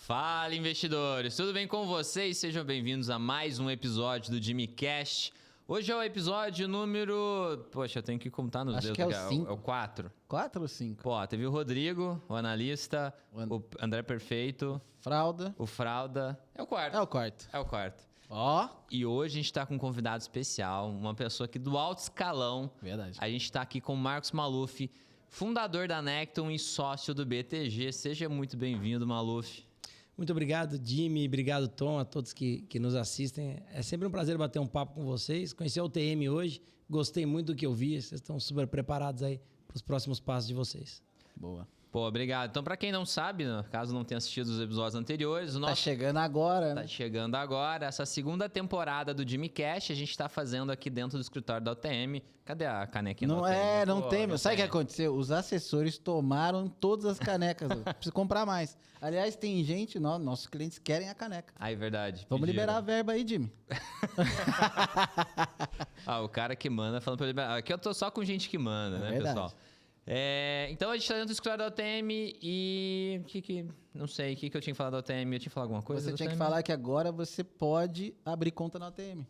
Fala, investidores! Tudo bem com vocês? Sejam bem-vindos a mais um episódio do Jimmy Cash. Hoje é o episódio número... Poxa, eu tenho que contar nos dedos. Acho que é o 5. É o 4. 4 ou 5? Pô, teve o Rodrigo, o analista, o André Perfeito, Fralda. o Fralda. É o quarto. É o quarto. É o quarto. Ó. E hoje a gente tá com um convidado especial, uma pessoa aqui do alto escalão. Verdade. A gente tá aqui com o Marcos Maluf, fundador da Necton e sócio do BTG. Seja muito bem-vindo, Maluf. Muito obrigado, Jimmy. Obrigado, Tom, a todos que nos assistem. É sempre um prazer bater um papo com vocês. Conheci a UTM hoje, gostei muito do que eu vi. Vocês estão super preparados aí para os próximos passos de vocês. Boa. Pô, obrigado. Então, pra quem não sabe, caso não tenha assistido os episódios anteriores, o nosso... Tá chegando agora, Tá né? chegando agora. Essa segunda temporada do Jimmy Cash, a gente tá fazendo aqui dentro do escritório da UTM. Cadê a canequinha Não da UTM? é, não Pô, tem. não Sabe o que tem. aconteceu? Os assessores tomaram todas as canecas. Preciso comprar mais. Aliás, tem gente, nossos clientes querem a caneca. Ah, é verdade. Vamos pediram. liberar a verba aí, Jimmy. Ah, o cara que manda falando pra eu liberar. Aqui eu tô só com gente que manda, né, verdade. pessoal? Então a gente tá dentro do escritório da UTM e... Não sei, o que eu tinha que falar da UTM? Eu tinha que falar alguma coisa Você da tinha que UTM? falar que agora você pode abrir conta na UTM.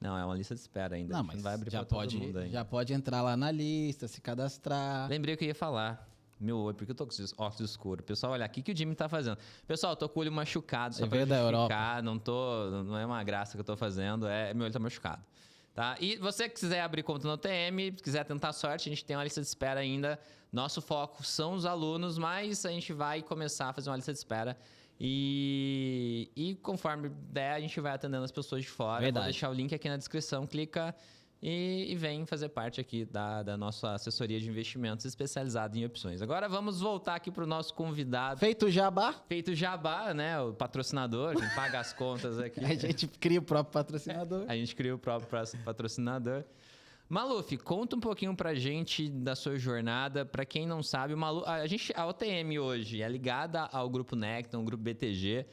Não, é uma lista de espera ainda. Não, A gente mas vai abrir já pra todo pode, mundo ainda. já pode entrar lá na lista, se cadastrar. Lembrei o que eu ia falar. Meu olho, porque eu tô com esses óculos escuros. Pessoal, olha, o que o Jimmy tá fazendo? Pessoal, eu tô com o olho machucado, só Você pra veio da justificar. Não é uma graça que eu tô fazendo, meu olho tá machucado. Tá? E você que quiser abrir conta no TM, quiser tentar sorte, a gente tem uma lista de espera ainda. Nosso foco são os alunos, mas a gente vai começar a fazer uma lista de espera. E conforme der, a gente vai atendendo as pessoas de fora. Verdade. Vou deixar o link aqui na descrição, clica e vem fazer parte aqui da nossa assessoria de investimentos especializada em opções. Agora vamos voltar aqui para o nosso convidado. Feito o jabá, Feito jabá, né? O patrocinador, que paga as contas aqui. a gente cria o próprio patrocinador. A gente cria o próprio patrocinador. Maluf, conta um pouquinho pra gente da sua jornada. Pra quem não sabe, a OTM hoje é ligada ao Grupo Necton, ao Grupo BTG,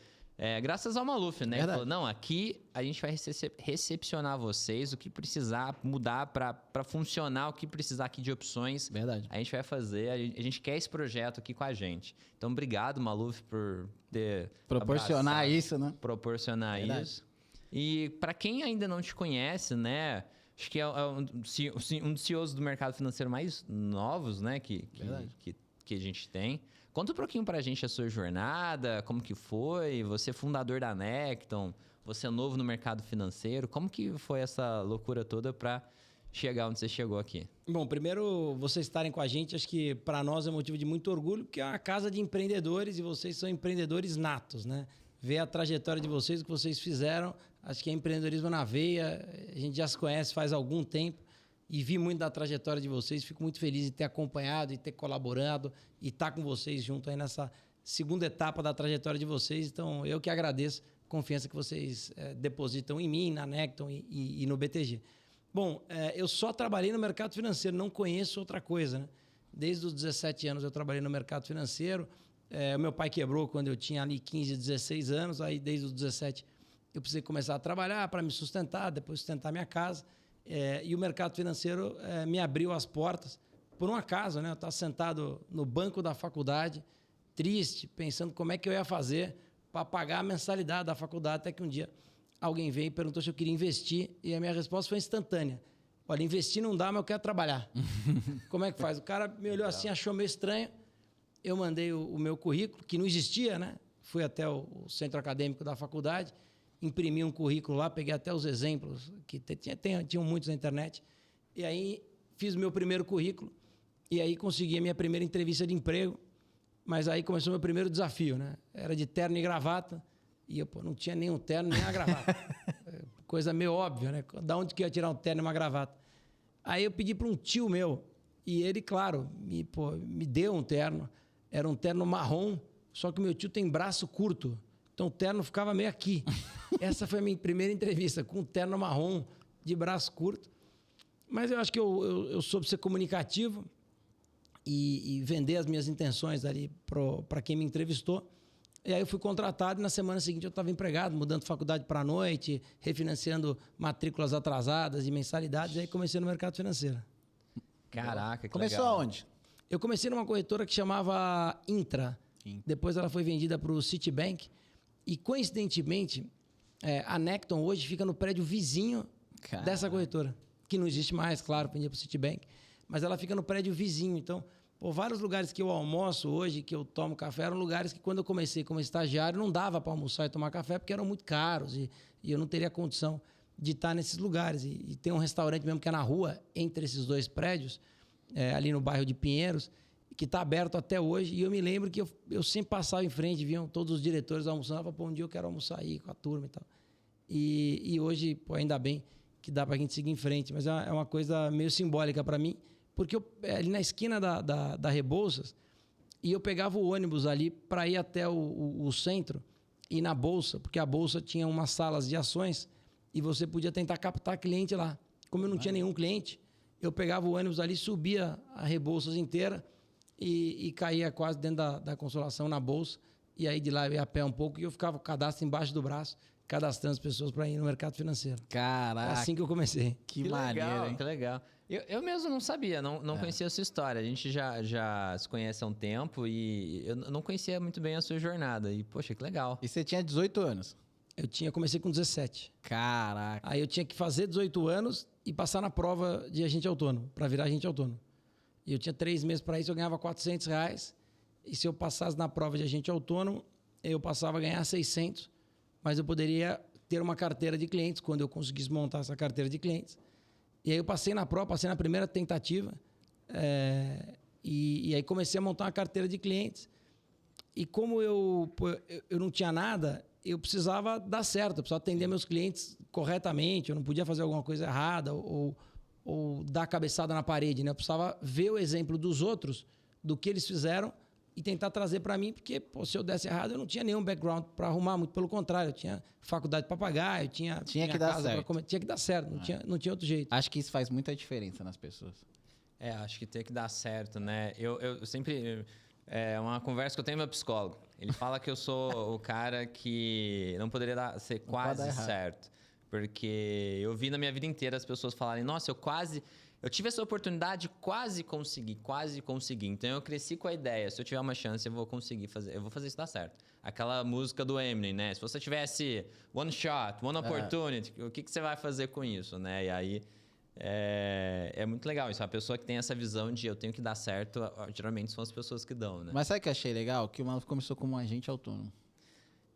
graças ao Maluf, né? Ele Verdade. falou, não, aqui a gente vai recepcionar vocês, o que precisar mudar pra funcionar, o que precisar aqui de opções. Verdade. A gente vai fazer, a gente quer esse projeto aqui com a gente. Então, obrigado, Maluf, por ter Proporcionar abraçado, isso, né? proporcionar Verdade. isso. E para quem ainda não te conhece, né? Acho que é um dos CEOs do mercado financeiro mais novos, né? Que a gente tem. Conta um pouquinho pra gente a sua jornada, como que foi, você é fundador da Necton, você é novo no mercado financeiro, como que foi essa loucura toda para chegar onde você chegou aqui? Bom, primeiro, vocês estarem com a gente, acho que para nós é motivo de muito orgulho, porque é uma casa de empreendedores e vocês são empreendedores natos, né? Ver a trajetória de vocês, o que vocês fizeram, acho que é empreendedorismo na veia, a gente já se conhece faz algum tempo e vi muito da trajetória de vocês, fico muito feliz de ter acompanhado e ter colaborado e estar com vocês junto aí nessa segunda etapa da trajetória de vocês, então eu que agradeço a confiança que vocês depositam em mim, na Necton e no BTG. Bom, eu só trabalhei no mercado financeiro, não conheço outra coisa, né? Desde os 17 anos eu trabalhei no mercado financeiro. O meu pai quebrou quando eu tinha ali 15, 16 anos. Aí desde os 17 eu precisei começar a trabalhar para me sustentar, depois sustentar minha casa. E o mercado financeiro me abriu as portas. Por um acaso, né? Eu estava sentado no banco da faculdade, triste, pensando como é que eu ia fazer para pagar a mensalidade da faculdade, até que um dia alguém veio e perguntou se eu queria investir e a minha resposta foi instantânea. Olha, investir não dá, mas eu quero trabalhar. Como é que faz? O cara me olhou assim, achou meio estranho. Eu mandei o meu currículo, que não existia, né? Fui até o centro acadêmico da faculdade, imprimi um currículo lá, peguei até os exemplos, que tinham muitos na internet. E aí fiz o meu primeiro currículo e aí consegui a minha primeira entrevista de emprego. Mas aí começou o meu primeiro desafio, né? Era de terno e gravata. E eu não tinha nem um terno, nem uma gravata. Coisa meio óbvia, né? Da onde que eu ia tirar um terno e uma gravata? Aí eu pedi para um tio meu, e ele, claro, me deu um terno. Era um terno marrom, só que o meu tio tem braço curto. Então o terno ficava meio aqui. Essa foi a minha primeira entrevista, com um terno marrom de braço curto. Mas eu acho que eu soube ser comunicativo e vender as minhas intenções ali para quem me entrevistou. E aí eu fui contratado e na semana seguinte eu estava empregado, mudando de faculdade para a noite, refinanciando matrículas atrasadas e mensalidades. E aí comecei no mercado financeiro. Caraca, que Começou legal. aonde? Eu comecei numa corretora que chamava Intra. Depois ela foi vendida para o Citibank. E, coincidentemente, a Necton hoje fica no prédio vizinho dessa corretora, que não existe mais, claro, vendia para o Citibank, mas ela fica no prédio vizinho. Então, vários lugares que eu almoço hoje, que eu tomo café, eram lugares que, quando eu comecei como estagiário, não dava para almoçar e tomar café, porque eram muito caros e eu não teria condição de estar nesses lugares. E tem um restaurante mesmo que é na rua, entre esses dois prédios, ali no bairro de Pinheiros, que está aberto até hoje. E eu me lembro que eu sempre passava em frente, viam todos os diretores almoçando. Eu falava, um dia eu quero almoçar aí com a turma e tal. E hoje, ainda bem que dá para a gente seguir em frente. Mas é uma coisa meio simbólica para mim, porque ali na esquina da Rebouças, e eu pegava o ônibus ali para ir até o centro e na Bolsa, porque a Bolsa tinha umas salas de ações e você podia tentar captar cliente lá. Como eu não tinha nenhum cliente, eu pegava o ônibus ali, subia a Rebouças inteira e caía quase dentro da Consolação na Bolsa. E aí de lá eu ia a pé um pouco e eu ficava com o cadastro embaixo do braço, cadastrando as pessoas para ir no mercado financeiro. Caraca. É assim que eu comecei. Que maneiro, legal, hein? que legal. Eu mesmo não sabia, não conhecia a sua história. A gente já se conhece há um tempo e eu não conhecia muito bem a sua jornada. E, poxa, que legal. E você tinha 18 anos? Comecei com 17. Caraca. Aí eu tinha que fazer 18 anos e passar na prova de agente autônomo, para virar agente autônomo. E eu tinha 3 meses para isso, eu ganhava R$400. E se eu passasse na prova de agente autônomo, eu passava a ganhar 600. Mas eu poderia ter uma carteira de clientes, quando eu conseguisse montar essa carteira de clientes. E aí eu passei na prova, passei na primeira tentativa. E aí comecei a montar uma carteira de clientes. E como eu não tinha nada, eu precisava dar certo, eu precisava atender meus clientes corretamente, eu não podia fazer alguma coisa errada ou dar cabeçada na parede, né? Eu precisava ver o exemplo dos outros, do que eles fizeram e tentar trazer para mim, porque se eu desse errado, eu não tinha nenhum background para arrumar, muito pelo contrário, eu tinha faculdade para pagar, eu tinha que dar certo. Tinha que dar certo, não tinha outro jeito. Acho que isso faz muita diferença nas pessoas. Acho que tem que dar certo, né? Eu sempre... É uma conversa que eu tenho com meu psicólogo. Ele fala que eu sou o cara que não poderia ser quase certo. Porque eu vi na minha vida inteira as pessoas falarem, nossa, eu tive essa oportunidade, quase consegui. Então eu cresci com a ideia, se eu tiver uma chance, eu vou fazer isso dar certo. Aquela música do Eminem, né? Se você tivesse one shot, one opportunity, o que você vai fazer com isso, né? E aí é muito legal isso. A pessoa que tem essa visão de eu tenho que dar certo, geralmente são as pessoas que dão, né? Mas sabe o que eu achei legal? Que o Maluco começou como um agente autônomo.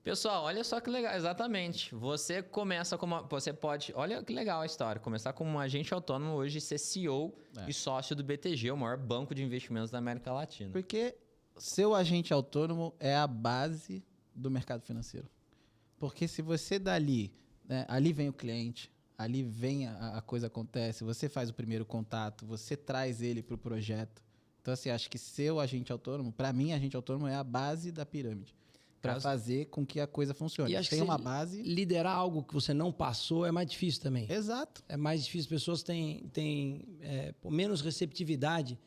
Pessoal, olha só que legal, exatamente. Você começa como... Você pode... Olha que legal a história. Começar como um agente autônomo hoje, ser CEO e sócio do BTG, o maior banco de investimentos da América Latina. Porque seu agente autônomo é a base do mercado financeiro. Porque se você dali, né, ali vem o cliente, ali vem a coisa acontece, você faz o primeiro contato, você traz ele para o projeto. Então, assim, acho que seu agente autônomo, para mim, agente autônomo é a base da pirâmide. Para fazer com que a coisa funcione. E acho tem que uma base. Liderar algo que você não passou é mais difícil também. Exato. É mais difícil. As pessoas têm menos receptividade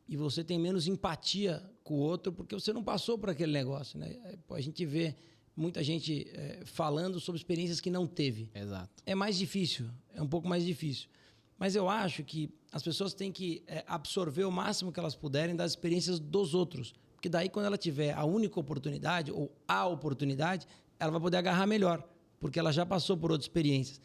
e você tem menos empatia com o outro porque você não passou por aquele negócio, né? A gente vê muita gente falando sobre experiências que não teve. Exato. É mais difícil. É um pouco mais difícil. Mas eu acho que as pessoas têm que absorver o máximo que elas puderem das experiências dos outros. Porque daí, quando ela tiver a única oportunidade ou a oportunidade, ela vai poder agarrar melhor, porque ela já passou por outras experiências.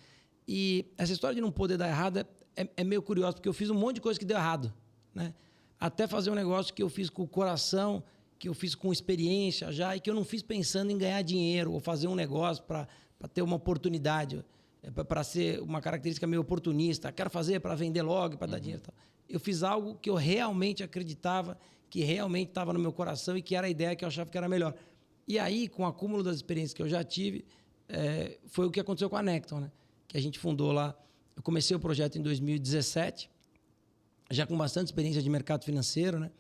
E essa história de não poder dar errado é meio curiosa, porque eu fiz um monte de coisa que deu errado, né? Até fazer um negócio que eu fiz com o coração, que eu fiz com experiência já, e que eu não fiz pensando em ganhar dinheiro ou fazer um negócio para ter uma oportunidade, para ser uma característica meio oportunista. Quero fazer para vender logo, para dar dinheiro e tal. Eu fiz algo que eu realmente acreditava, que realmente estava no meu coração e que era a ideia que eu achava que era melhor. E aí, com o acúmulo das experiências que eu já tive, foi o que aconteceu com a Necton, né? Que a gente fundou lá. Eu comecei o projeto em 2017, já com bastante experiência de mercado financeiro, né?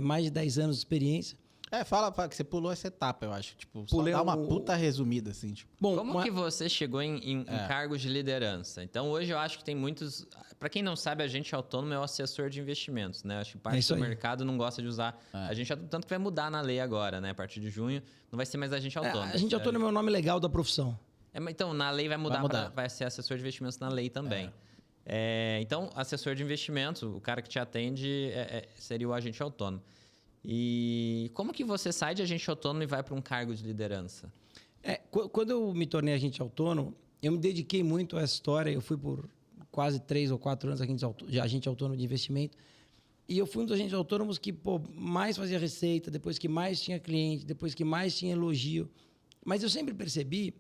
Mais de 10 anos de experiência. Fala que você pulou essa etapa, eu acho. Tipo, Pulei só dá uma puta resumida, assim. Tipo. Bom, Como que você chegou em cargos de liderança? Então, hoje eu acho que tem muitos... Para quem não sabe, agente autônomo é o assessor de investimentos, né? Acho que parte do mercado não gosta de usar agente autônomo, tanto que vai mudar na lei agora, né? A partir de junho, não vai ser mais agente autônomo. Agente autônomo é o nome legal da profissão. Então, na lei vai mudar. Vai ser assessor de investimentos na lei também. Então, assessor de investimentos, o cara que te atende seria o agente autônomo. E como que você sai de agente autônomo e vai para um cargo de liderança? Quando eu me tornei agente autônomo, eu me dediquei muito a essa história. Eu fui por quase 3 ou 4 anos agente autônomo de investimento. E eu fui um dos agentes autônomos que mais fazia receita, depois que mais tinha cliente, depois que mais tinha elogio. Mas eu sempre percebi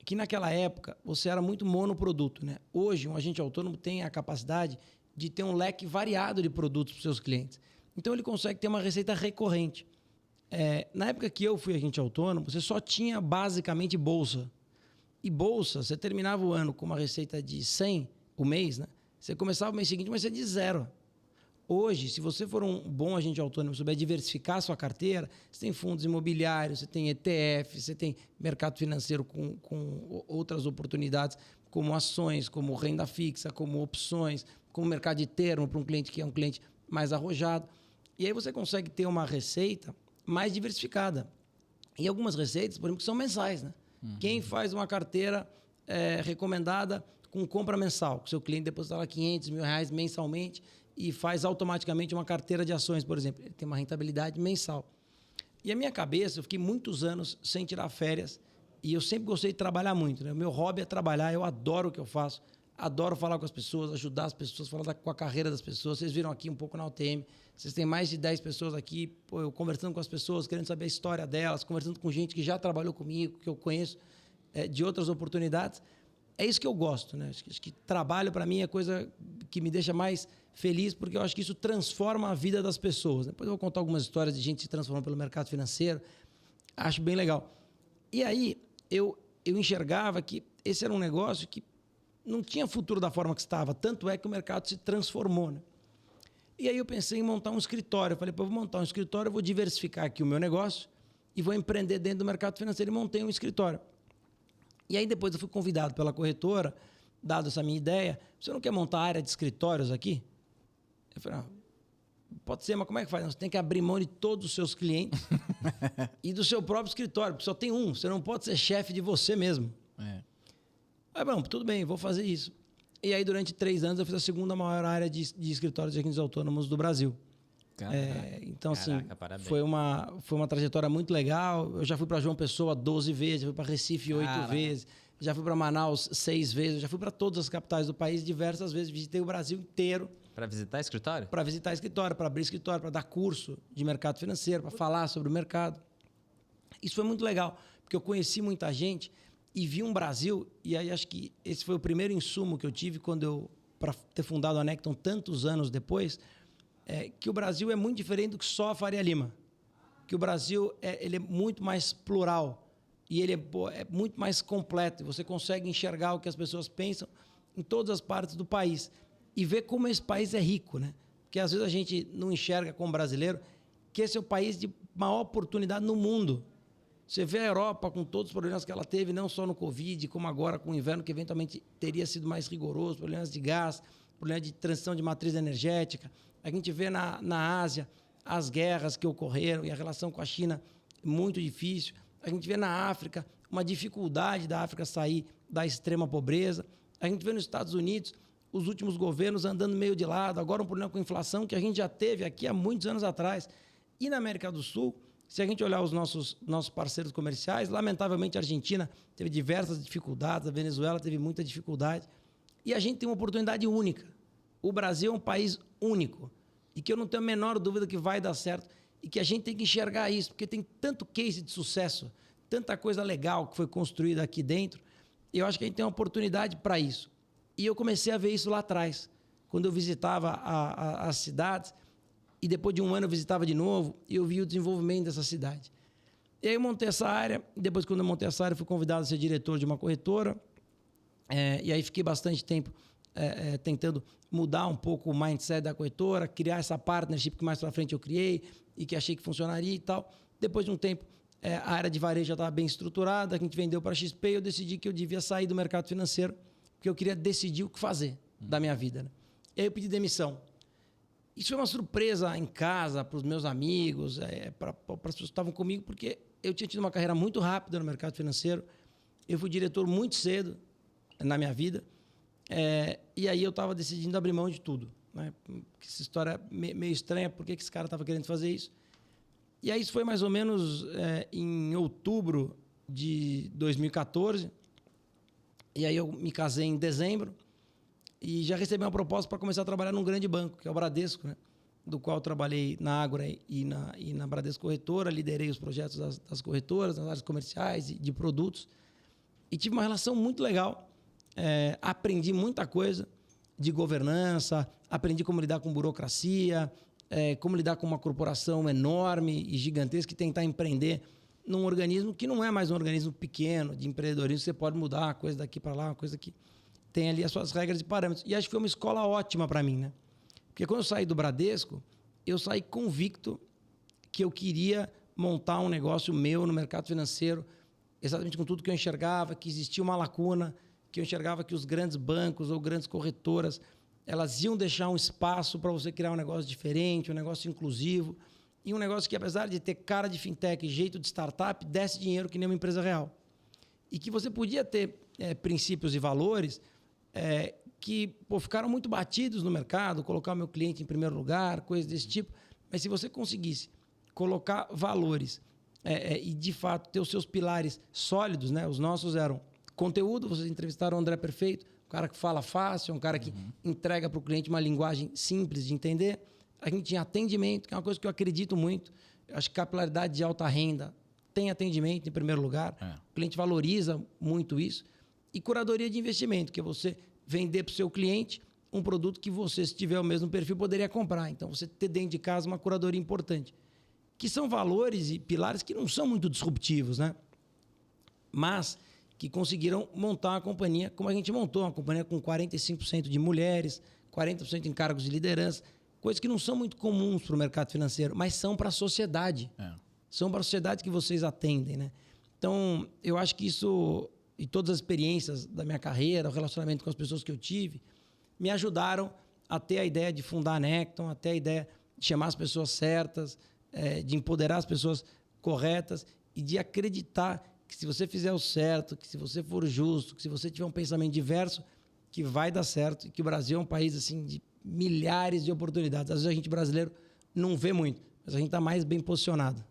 que naquela época você era muito monoproduto, né? Hoje, um agente autônomo tem a capacidade de ter um leque variado de produtos para os seus clientes. Então, ele consegue ter uma receita recorrente. Na época que eu fui agente autônomo, você só tinha basicamente bolsa. E bolsa, você terminava o ano com uma receita de 100 o mês, né? Você começava o mês seguinte, mas você de 0. Hoje, se você for um bom agente autônomo, souber diversificar a sua carteira, você tem fundos imobiliários, você tem ETF, você tem mercado financeiro com outras oportunidades, como ações, como renda fixa, como opções, como mercado de termo para um cliente que é um cliente mais arrojado. E aí você consegue ter uma receita mais diversificada. E algumas receitas, por exemplo, que são mensais, né? Quem faz uma carteira recomendada com compra mensal, que o seu cliente deposita lá R$500 mil mensalmente e faz automaticamente uma carteira de ações, por exemplo. Ele tem uma rentabilidade mensal. E a minha cabeça, eu fiquei muitos anos sem tirar férias e eu sempre gostei de trabalhar muito, né? O meu hobby é trabalhar, eu adoro o que eu faço, adoro falar com as pessoas, ajudar as pessoas, falar com a carreira das pessoas. Vocês viram aqui um pouco na UTM, vocês têm mais de 10 pessoas aqui, eu conversando com as pessoas, querendo saber a história delas, conversando com gente que já trabalhou comigo, que eu conheço de outras oportunidades. É isso que eu gosto, né? Acho que trabalho, para mim, é coisa que me deixa mais feliz, porque eu acho que isso transforma a vida das pessoas. Depois eu vou contar algumas histórias de gente se transformando pelo mercado financeiro. Acho bem legal. E aí, eu enxergava que esse era um negócio que não tinha futuro da forma que estava. Tanto é que o mercado se transformou, né? E aí eu pensei em montar um escritório. Eu falei, vou montar um escritório, eu vou diversificar aqui o meu negócio e vou empreender dentro do mercado financeiro. E montei um escritório. E aí depois eu fui convidado pela corretora, dado essa minha ideia, você não quer montar área de escritórios aqui? Eu falei, pode ser, mas como é que faz? Você tem que abrir mão de todos os seus clientes e do seu próprio escritório, porque só tem um, você não pode ser chefe de você mesmo. Aí, bom, tudo bem, vou fazer isso. E aí durante 3 anos eu fiz a segunda maior área de escritórios de agentes autônomos do Brasil. Então, assim, foi uma trajetória muito legal. Eu já fui para João Pessoa 12 vezes, já fui para Recife 8 vezes, já fui para Manaus 6 vezes, já fui para todas as capitais do país diversas vezes, visitei o Brasil inteiro. Para visitar escritório? Para visitar escritório, para abrir escritório, para dar curso de mercado financeiro, para falar sobre o mercado. Isso foi muito legal, porque eu conheci muita gente e vi um Brasil, e aí acho que esse foi o primeiro insumo que eu tive para ter fundado a Necton tantos anos depois, que o Brasil é muito diferente do que só a Faria Lima. Que o Brasil ele é muito mais plural e ele é muito mais completo. Você consegue enxergar o que as pessoas pensam em todas as partes do país e ver como esse país é rico, né? Porque às vezes a gente não enxerga como brasileiro que esse é o país de maior oportunidade no mundo. Você vê a Europa com todos os problemas que ela teve, não só no Covid, como agora com o inverno, que eventualmente teria sido mais rigoroso, problemas de gás, problemas de transição de matriz energética. A gente vê na Ásia as guerras que ocorreram e a relação com a China muito difícil. A gente vê na África uma dificuldade da África sair da extrema pobreza. A gente vê nos Estados Unidos os últimos governos andando meio de lado, agora um problema com inflação que a gente já teve aqui há muitos anos atrás. E na América do Sul, se a gente olhar os nossos parceiros comerciais, lamentavelmente a Argentina teve diversas dificuldades, a Venezuela teve muita dificuldade, e a gente tem uma oportunidade única. O Brasil é um país único e que eu não tenho a menor dúvida que vai dar certo e que a gente tem que enxergar isso, porque tem tanto case de sucesso, tanta coisa legal que foi construída aqui dentro, e eu acho que a gente tem uma oportunidade para isso. E eu comecei a ver isso lá atrás, quando eu visitava as cidades, e depois de um ano eu visitava de novo, e eu vi o desenvolvimento dessa cidade. E aí eu montei essa área, depois quando eu montei essa área, fui convidado a ser diretor de uma corretora, e aí fiquei bastante tempo tentando mudar um pouco o mindset da corretora, criar essa partnership que mais para frente eu criei e que achei que funcionaria e tal. Depois de um tempo, a área de varejo já estava bem estruturada, a gente vendeu para a XP e eu decidi que eu devia sair do mercado financeiro porque eu queria decidir o que fazer da minha vida, né? E aí eu pedi demissão. Isso foi uma surpresa em casa, para os meus amigos, para as pessoas que estavam comigo, porque eu tinha tido uma carreira muito rápida no mercado financeiro, eu fui diretor muito cedo na minha vida, e aí eu estava decidindo abrir mão de tudo, né? Essa história meio estranha, por que esse cara estava querendo fazer isso? E aí isso foi mais ou menos em outubro de 2014. E aí eu me casei em dezembro e já recebi uma proposta para começar a trabalhar num grande banco, que é o Bradesco, né? Do qual eu trabalhei na Ágora e na Bradesco Corretora, liderei os projetos das corretoras, nas áreas comerciais e de produtos. E tive uma relação muito legal. Aprendi muita coisa de governança, aprendi como lidar com burocracia, como lidar com uma corporação enorme e gigantesca e tentar empreender num organismo que não é mais um organismo pequeno de empreendedorismo, você pode mudar uma coisa daqui para lá, uma coisa que tem ali as suas regras e parâmetros. E acho que foi uma escola ótima para mim, né? Porque quando eu saí do Bradesco, eu saí convicto que eu queria montar um negócio meu no mercado financeiro, exatamente com tudo que eu enxergava, que existia uma lacuna, que eu enxergava que os grandes bancos ou grandes corretoras, elas iam deixar um espaço para você criar um negócio diferente, um negócio inclusivo, e um negócio que, apesar de ter cara de fintech e jeito de startup, desse dinheiro que nem uma empresa real. E que você podia ter princípios e valores que ficaram muito batidos no mercado, colocar o meu cliente em primeiro lugar, coisas desse tipo. Mas se você conseguisse colocar valores e, de fato, ter os seus pilares sólidos, né? Os nossos eram conteúdo, vocês entrevistaram o André Perfeito, um cara que fala fácil, um cara que entrega para o cliente uma linguagem simples de entender. A gente tinha atendimento, que é uma coisa que eu acredito muito. Eu acho que capilaridade de alta renda tem atendimento em primeiro lugar. O cliente valoriza muito isso. E curadoria de investimento, que é você vender para o seu cliente um produto que você, se tiver o mesmo perfil, poderia comprar. Então, você ter dentro de casa uma curadoria importante. Que são valores e pilares que não são muito disruptivos, né? Mas que conseguiram montar uma companhia como a gente montou, uma companhia com 45% de mulheres, 40% em cargos de liderança, coisas que não são muito comuns para o mercado financeiro, mas são para a sociedade. São para a sociedade que vocês atendem, né? Então, eu acho que isso, e todas as experiências da minha carreira, o relacionamento com as pessoas que eu tive, me ajudaram a ter a ideia de fundar a Necton, a ter a ideia de chamar as pessoas certas, de empoderar as pessoas corretas e de acreditar que se você fizer o certo, que se você for justo, que se você tiver um pensamento diverso, que vai dar certo e que o Brasil é um país assim de milhares de oportunidades. Às vezes a gente brasileiro não vê muito, mas a gente está mais bem posicionado.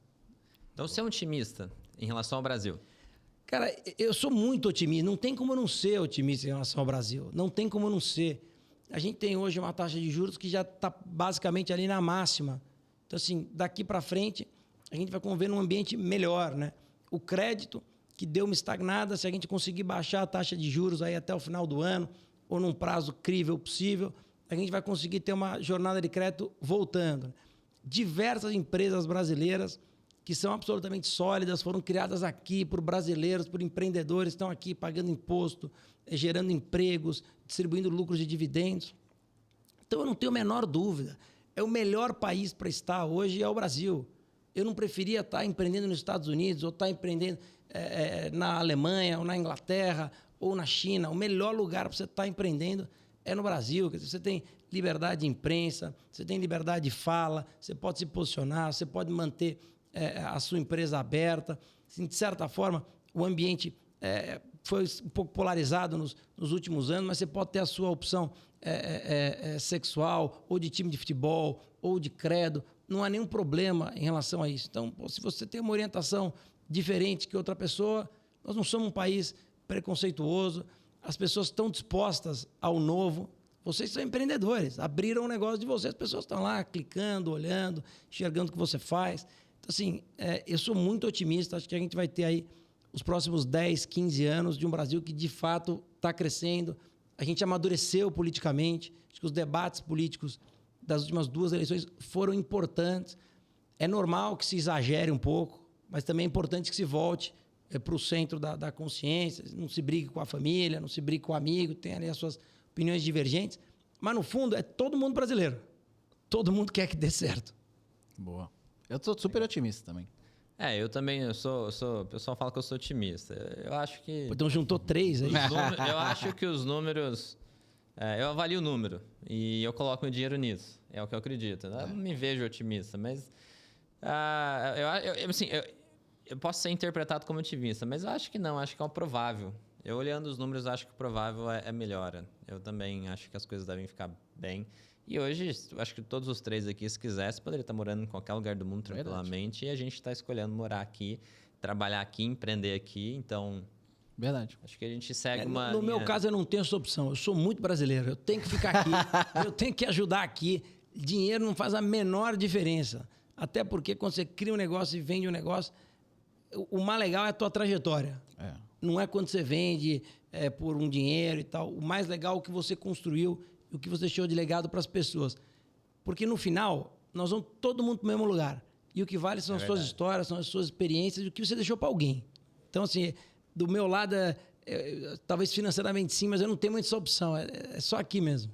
Então, você é um otimista em relação ao Brasil? Cara, eu sou muito otimista. Não tem como eu não ser otimista em relação ao Brasil. Não tem como eu não ser. A gente tem hoje uma taxa de juros que já está basicamente ali na máxima. Então, assim, daqui para frente, a gente vai conviver num ambiente melhor, né? O crédito, que deu uma estagnada, se a gente conseguir baixar a taxa de juros aí até o final do ano, ou num prazo crível possível, a gente vai conseguir ter uma jornada de crédito voltando. Diversas empresas brasileiras que são absolutamente sólidas, foram criadas aqui por brasileiros, por empreendedores, estão aqui pagando imposto, gerando empregos, distribuindo lucros de dividendos. Então, eu não tenho a menor dúvida. É o melhor país para estar hoje é o Brasil. Eu não preferia estar empreendendo nos Estados Unidos ou estar empreendendo na Alemanha ou na Inglaterra ou na China. O melhor lugar para você estar empreendendo é no Brasil. Quer dizer, você tem liberdade de imprensa, você tem liberdade de fala, você pode se posicionar, você pode manter a sua empresa aberta. Assim, de certa forma, o ambiente foi um pouco polarizado nos últimos anos, mas você pode ter a sua opção sexual, ou de time de futebol, ou de credo. Não há nenhum problema em relação a isso. Então, se você tem uma orientação diferente que outra pessoa, nós não somos um país preconceituoso, as pessoas estão dispostas ao novo. Vocês são empreendedores, abriram um negócio de vocês, as pessoas estão lá clicando, olhando, enxergando o que você faz. Então, assim, eu sou muito otimista, acho que a gente vai ter aí os próximos 10, 15 anos de um Brasil que, de fato, está crescendo. A gente amadureceu politicamente, acho que os debates políticos das últimas 2 eleições foram importantes. É normal que se exagere um pouco, mas também é importante que se volte para o centro da consciência, não se brigue com a família, não se brigue com o amigo, tem ali as suas opiniões divergentes, mas no fundo é todo mundo brasileiro. Todo mundo quer que dê certo. Boa. Eu sou super otimista também. Eu também, o pessoal fala que eu sou otimista. Eu acho que... Então juntou 3 aí. Eu acho que os números... eu avalio o número e eu coloco meu dinheiro nisso. É o que eu acredito. Eu não me vejo otimista, mas... eu posso ser interpretado como otimista, mas eu acho que não. Acho que é o provável. Eu olhando os números, acho que o provável é melhora. Eu também acho que as coisas devem ficar bem. E hoje, acho que todos os 3 aqui, se quisesse, poderia estar morando em qualquer lugar do mundo tranquilamente. Verdade. E a gente está escolhendo morar aqui. trabalhar aqui, empreender aqui. Então, Verdade. acho que a gente segue uma No meu caso, eu não tenho essa opção. Eu sou muito brasileiro. Eu tenho que ficar aqui. Eu tenho que ajudar aqui. Dinheiro não faz a menor diferença. Até porque quando você cria um negócio e vende um negócio, o mais legal é a tua trajetória. Não é quando você vende por um dinheiro e tal. O mais legal é o que você construiu, o que você deixou de legado para as pessoas. Porque no final, nós vamos todo mundo para o mesmo lugar. E o que vale são as suas histórias, são as suas experiências e o que você deixou para alguém. Então, assim, do meu lado, talvez financeiramente sim, mas eu não tenho muita essa opção. É só aqui mesmo.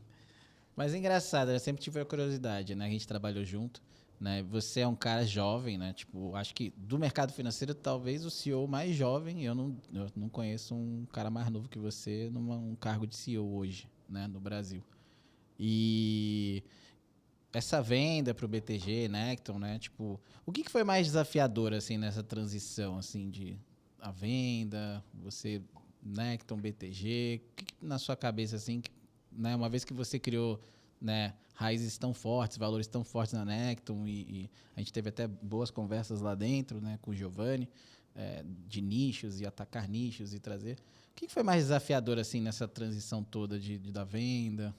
Mas é engraçado, eu sempre tive a curiosidade, né? A gente trabalhou junto, né? Você é um cara jovem, né? Tipo, acho que do mercado financeiro, talvez o CEO mais jovem. Eu não conheço um cara mais novo que você num cargo de CEO hoje, né? No Brasil. E essa venda para o BTG, Necton, né? Tipo, o que foi mais desafiador, assim, nessa transição, assim, de a venda, você, Necton, BTG, o que na sua cabeça, assim, né? Uma vez que você criou, né, raízes tão fortes, valores tão fortes na Necton e a gente teve até boas conversas lá dentro, né, com o Giovanni, de nichos e atacar nichos e trazer. O que foi mais desafiador, assim, nessa transição toda da venda?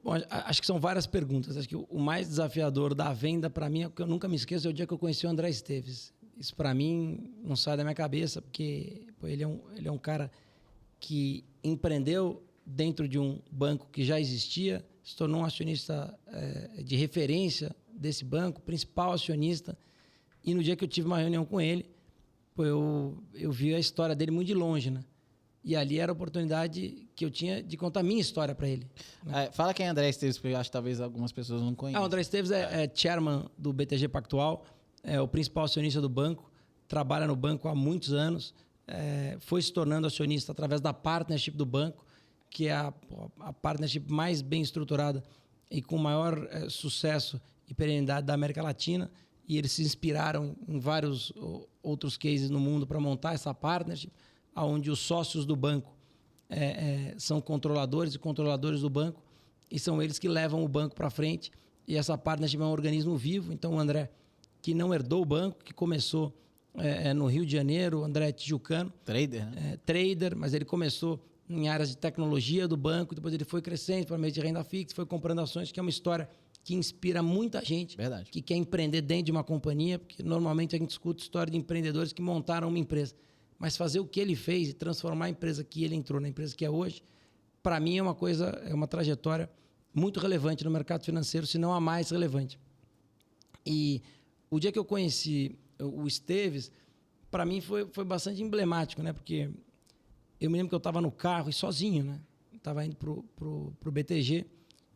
Bom, acho que são várias perguntas. Acho que o mais desafiador da venda, para mim, é o que eu nunca me esqueço, é o dia que eu conheci o André Esteves. Isso, para mim, não sai da minha cabeça, porque ele é um cara que empreendeu dentro de um banco que já existia, se tornou um acionista de referência desse banco, principal acionista. E no dia que eu tive uma reunião com ele, eu vi a história dele muito de longe, né? E ali era a oportunidade que eu tinha de contar a minha história para ele. Né? Fala quem é André Esteves, porque eu acho que talvez algumas pessoas não conheçam. O André Esteves é chairman do BTG Pactual, é o principal acionista do banco, trabalha no banco há muitos anos, foi se tornando acionista através da partnership do banco, que é a partnership mais bem estruturada e com maior sucesso e perenidade da América Latina. E eles se inspiraram em vários outros cases no mundo para montar essa partnership, onde os sócios do banco são controladores e controladores do banco, e são eles que levam o banco para frente. E essa partnership é um organismo vivo. Então, o André, que não herdou o banco, que começou no Rio de Janeiro, o André é tijucano. Trader, né? Trader, mas ele começou em áreas de tecnologia do banco, depois ele foi crescendo para meio de renda fixa, foi comprando ações, que é uma história que inspira muita gente. Verdade. Que quer empreender dentro de uma companhia, porque normalmente a gente escuta história de empreendedores que montaram uma empresa. Mas fazer o que ele fez e transformar a empresa que ele entrou na empresa que é hoje, para mim é uma trajetória muito relevante no mercado financeiro, se não a mais relevante. E o dia que eu conheci o Esteves, para mim foi bastante emblemático, né? Porque eu me lembro que eu estava no carro e sozinho, né? Estava indo pro BTG,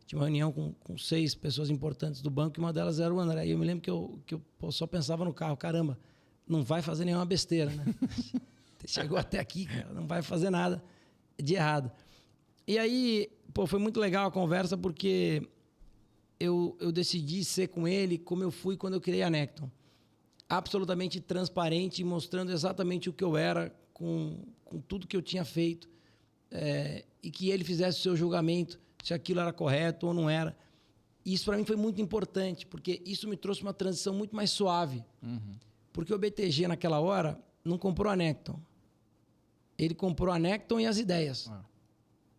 tinha uma reunião com 6 pessoas importantes do banco e uma delas era o André. E eu me lembro que eu só pensava no carro, caramba, não vai fazer nenhuma besteira, né? Chegou até aqui, cara, não vai fazer nada de errado. E aí, foi muito legal a conversa porque eu decidi ser com ele como eu fui quando eu criei a Necton. Absolutamente transparente, mostrando exatamente o que eu era com tudo que eu tinha feito, e que ele fizesse o seu julgamento se aquilo era correto ou não era. E isso para mim foi muito importante, porque isso me trouxe uma transição muito mais suave. Uhum. Porque o BTG, naquela hora, não comprou a Necton. Ele comprou a Necton e as ideias,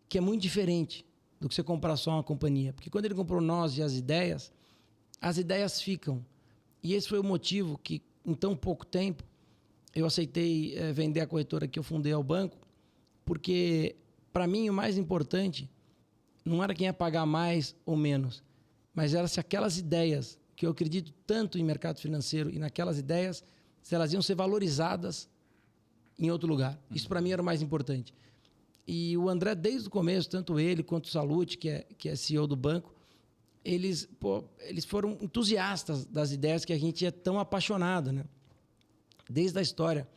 que é muito diferente do que você comprar só uma companhia. Porque quando ele comprou nós e as ideias ficam. E esse foi o motivo que, em tão pouco tempo, eu aceitei vender a corretora que eu fundei ao banco, porque, para mim, o mais importante não era quem ia pagar mais ou menos, mas era se aquelas ideias, que eu acredito tanto em mercado financeiro e naquelas ideias, se elas iam ser valorizadas em outro lugar. Isso, para mim, era o mais importante. E o André, desde o começo, tanto ele quanto o Salute, que é CEO do banco, eles foram entusiastas das ideias que a gente é tão apaixonado, né? Desde a história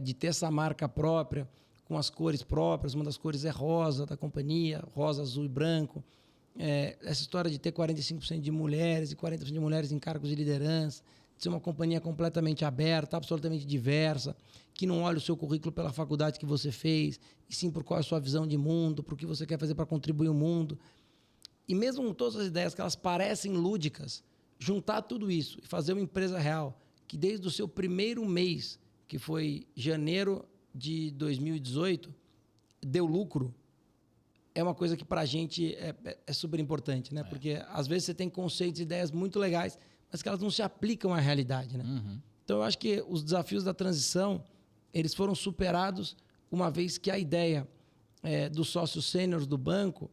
de ter essa marca própria, com as cores próprias, uma das cores é rosa da companhia, rosa, azul e branco. Essa história de ter 45% de mulheres e 40% de mulheres em cargos de liderança, de ser uma companhia completamente aberta, absolutamente diversa, que não olha o seu currículo pela faculdade que você fez, e sim por qual é a sua visão de mundo, por que você quer fazer para contribuir ao mundo. E mesmo com todas as ideias que elas parecem lúdicas, juntar tudo isso e fazer uma empresa real que desde o seu primeiro mês, que foi janeiro de 2018, deu lucro, é uma coisa que para a gente é super importante, né? Porque às vezes você tem conceitos e ideias muito legais, mas que elas não se aplicam à realidade, né? Então eu acho que os desafios da transição, eles foram superados uma vez que a ideia dos sócios sêniores do banco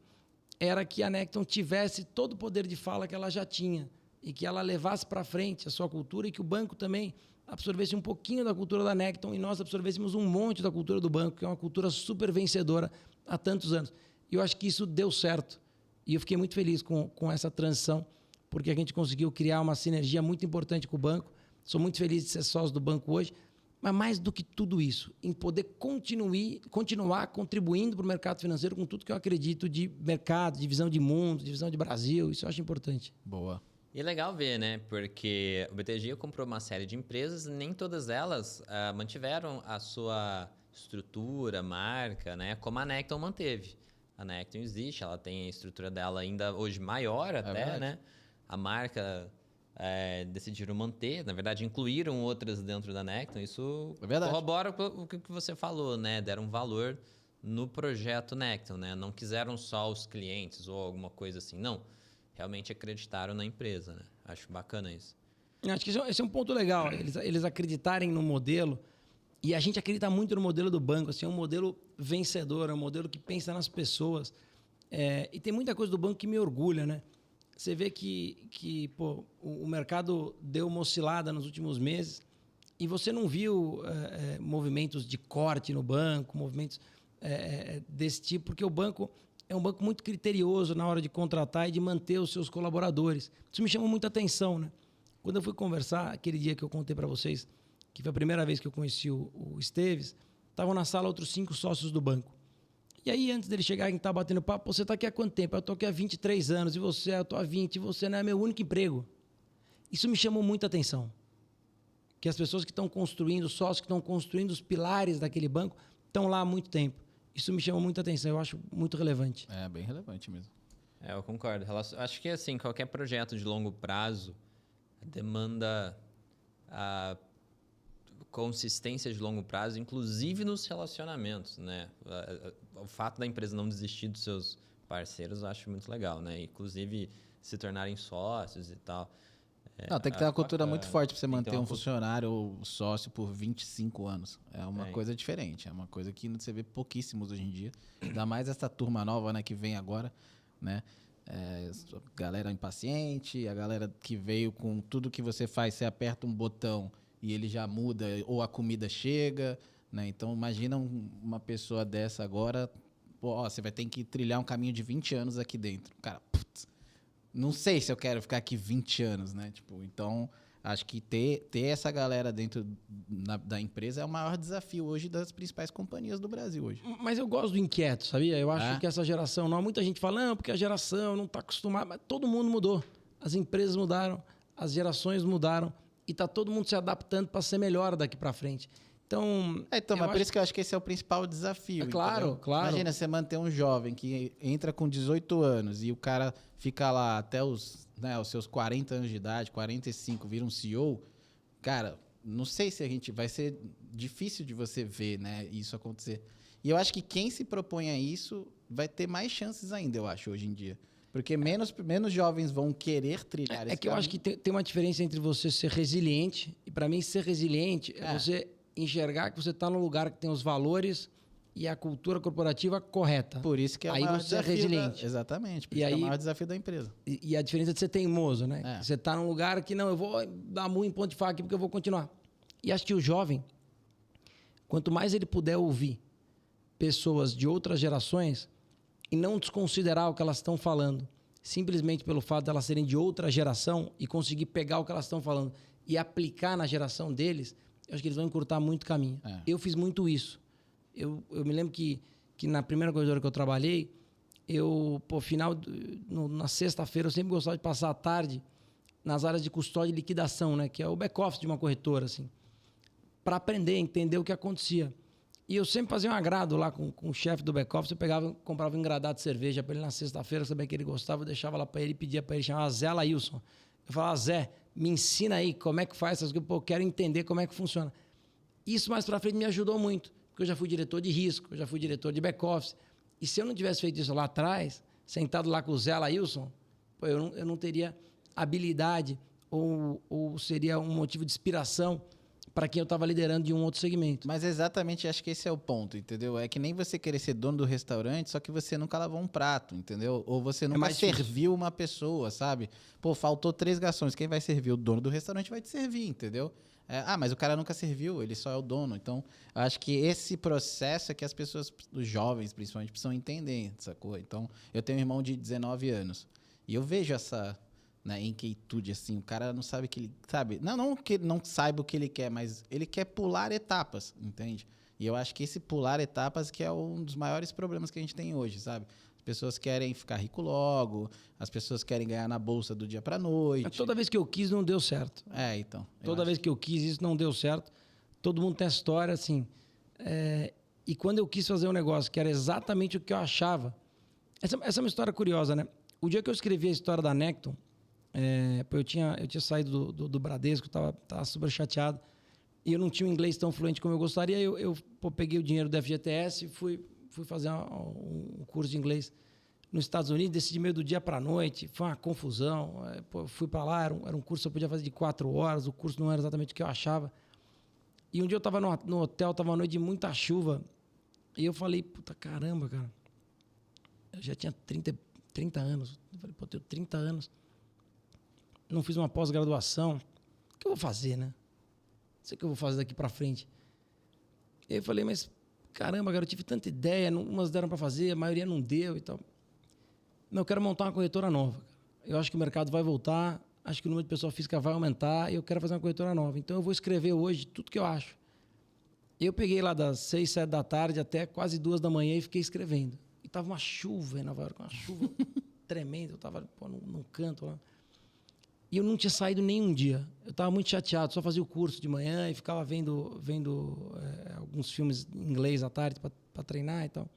era que a Necton tivesse todo o poder de fala que ela já tinha e que ela levasse para frente a sua cultura e que o banco também absorvesse um pouquinho da cultura da Necton e nós absorvêssemos um monte da cultura do banco, que é uma cultura super vencedora há tantos anos. E eu acho que isso deu certo. E eu fiquei muito feliz com essa transição, porque a gente conseguiu criar uma sinergia muito importante com o banco. Sou muito feliz de ser sócio do banco hoje. Mas mais do que tudo isso, em poder continuar contribuindo para o mercado financeiro com tudo que eu acredito de mercado, de visão de mundo, de visão de Brasil. Isso eu acho importante. Boa. E é legal ver, né? Porque o BTG comprou uma série de empresas, nem todas elas mantiveram a sua estrutura, marca, né? Como a Necton manteve. A Necton existe, ela tem a estrutura dela ainda hoje maior até, né? A marca decidiram manter, na verdade, incluíram outras dentro da Necton. Isso corrobora o que você falou, né? Deram valor no projeto Necton, né? Não quiseram só os clientes ou alguma coisa assim, não. Realmente acreditaram na empresa, né? Acho bacana isso. Acho que esse é um ponto legal, eles acreditarem no modelo. E a gente acredita muito no modelo do banco, assim, é um modelo vencedor, é um modelo que pensa nas pessoas. E tem muita coisa do banco que me orgulha, né? Você vê que o mercado deu uma oscilada nos últimos meses e você não viu movimentos de corte no banco, movimentos desse tipo, porque o banco é um banco muito criterioso na hora de contratar e de manter os seus colaboradores. Isso me chamou muita atenção, né? Quando eu fui conversar, aquele dia que eu contei para vocês, que foi a primeira vez que eu conheci o Esteves, estavam na sala outros 5 sócios do banco. E aí, antes dele chegar, a gente estava batendo papo, você está aqui há quanto tempo? Eu estou aqui há 23 anos, e você? Eu estou há 20, e você não é meu único emprego. Isso me chamou muita atenção. Que as pessoas que estão construindo, os sócios que estão construindo os pilares daquele banco, estão lá há muito tempo. Isso me chama muita atenção, eu acho muito relevante. É, bem relevante mesmo. Eu concordo. Acho que, assim, qualquer projeto de longo prazo demanda a consistência de longo prazo, inclusive nos relacionamentos, né? O fato da empresa não desistir dos seus parceiros, eu acho muito legal, né? Inclusive, se tornarem sócios e tal. Não, tem que ter uma cultura muito forte para você manter um funcionário ou sócio por 25 anos. É uma coisa diferente, é uma coisa que você vê pouquíssimos hoje em dia. Ainda mais essa turma nova, né, que vem agora, né? A galera impaciente, a galera que veio com tudo que você faz, você aperta um botão e ele já muda, ou a comida chega, né? Então, imagina uma pessoa dessa agora, você vai ter que trilhar um caminho de 20 anos aqui dentro. Cara, putz, não sei se eu quero ficar aqui 20 anos, né? Tipo, então, acho que ter essa galera dentro da empresa é o maior desafio hoje das principais companhias do Brasil hoje. Mas eu gosto do inquieto, sabia? Eu acho que essa geração, não, muita gente fala, não, porque a geração não está acostumada, mas todo mundo mudou. As empresas mudaram, as gerações mudaram e está todo mundo se adaptando para ser melhor daqui para frente. Então, mas por isso que eu acho que esse é o principal desafio. Claro. Imagina você manter um jovem que entra com 18 anos e o cara fica lá até os seus 40 anos de idade, 45, vira um CEO. Cara, não sei se vai ser difícil de você ver, né, isso acontecer. E eu acho que quem se propõe a isso vai ter mais chances ainda, eu acho, hoje em dia. Porque menos jovens vão querer trilhar esse caminho. Eu acho que tem uma diferença entre você ser resiliente, e para mim ser resiliente é você enxergar que você está num lugar que tem os valores e a cultura corporativa correta. Por isso que é o maior desafio. Aí você é resiliente. Exatamente, por isso que é o maior desafio da empresa. E a diferença de ser teimoso, né? Você está num lugar que, não, eu vou dar muito em ponto de faca aqui porque eu vou continuar. E acho que o jovem, quanto mais ele puder ouvir pessoas de outras gerações e não desconsiderar o que elas estão falando, simplesmente pelo fato de elas serem de outra geração e conseguir pegar o que elas estão falando e aplicar na geração deles, eu acho que eles vão encurtar muito caminho. Eu fiz muito isso. Eu me lembro que na primeira corretora que eu trabalhei, na sexta-feira, eu sempre gostava de passar a tarde nas áreas de custódia e liquidação, né? Que é o back-office de uma corretora, assim, para aprender, entender o que acontecia. E eu sempre fazia um agrado lá com o chefe do back-office. Eu comprava um engradado de cerveja para ele na sexta-feira, eu sabia que ele gostava, eu deixava lá para ele e pedia para ele, chamava Zé Lailson. Eu falava, Zé, me ensina aí como é que faz essas coisas, pô, eu quero entender como é que funciona. Isso mais para frente me ajudou muito, porque eu já fui diretor de risco, eu já fui diretor de back-office. E se eu não tivesse feito isso lá atrás, sentado lá com o Zé Lailson, pô, eu não teria habilidade ou seria um motivo de inspiração para quem eu estava liderando de um outro segmento. Mas exatamente, acho que esse é o ponto, entendeu? É que nem você querer ser dono do restaurante, só que você nunca lavou um prato, entendeu? Ou você nunca serviu uma pessoa, sabe? Pô, faltou 3 garçons, quem vai servir? O dono do restaurante vai te servir, entendeu? Mas o cara nunca serviu, ele só é o dono. Então, acho que esse processo é que as pessoas, os jovens principalmente, precisam entender, sacou? Então, eu tenho um irmão de 19 anos e eu vejo essa... inquietude, assim, o cara não sabe que ele... Sabe? Não que ele não saiba o que ele quer, mas ele quer pular etapas, entende? E eu acho que esse pular etapas que é um dos maiores problemas que a gente tem hoje, sabe? As pessoas querem ficar rico logo, as pessoas querem ganhar na bolsa do dia pra noite. Mas toda vez que eu quis, não deu certo. Então. Toda vez que eu quis, isso não deu certo. Todo mundo tem a história, assim. E quando eu quis fazer um negócio que era exatamente o que eu achava... Essa é uma história curiosa, né? O dia que eu escrevi a história da Necton, eu tinha saído do Bradesco, tava super chateado, e eu não tinha um inglês tão fluente como eu gostaria. Eu peguei o dinheiro do FGTS e fui fazer um curso de inglês nos Estados Unidos, decidi meio do dia para a noite, foi uma confusão. Fui para lá, era um curso que eu podia fazer de 4 horas, o curso não era exatamente o que eu achava. E um dia eu estava no hotel, estava uma noite de muita chuva, e eu falei, puta caramba, cara, eu já tinha 30 anos, eu falei, pô, eu tenho 30 anos, não fiz uma pós-graduação, o que eu vou fazer, né? Não sei o que eu vou fazer daqui para frente. E aí eu falei, mas caramba, cara, eu tive tanta ideia, umas deram para fazer, a maioria não deu e tal. Não, eu quero montar uma corretora nova. Eu acho que o mercado vai voltar, acho que o número de pessoa física vai aumentar e eu quero fazer uma corretora nova. Então eu vou escrever hoje tudo que eu acho. Eu peguei lá das 6, 7 da tarde até quase 2 da manhã e fiquei escrevendo. E tava uma chuva em Nova York, uma chuva tremenda. Eu tava num canto lá. E eu não tinha saído nenhum dia. Eu estava muito chateado, só fazia o curso de manhã e ficava vendo alguns filmes em inglês à tarde para treinar e tal.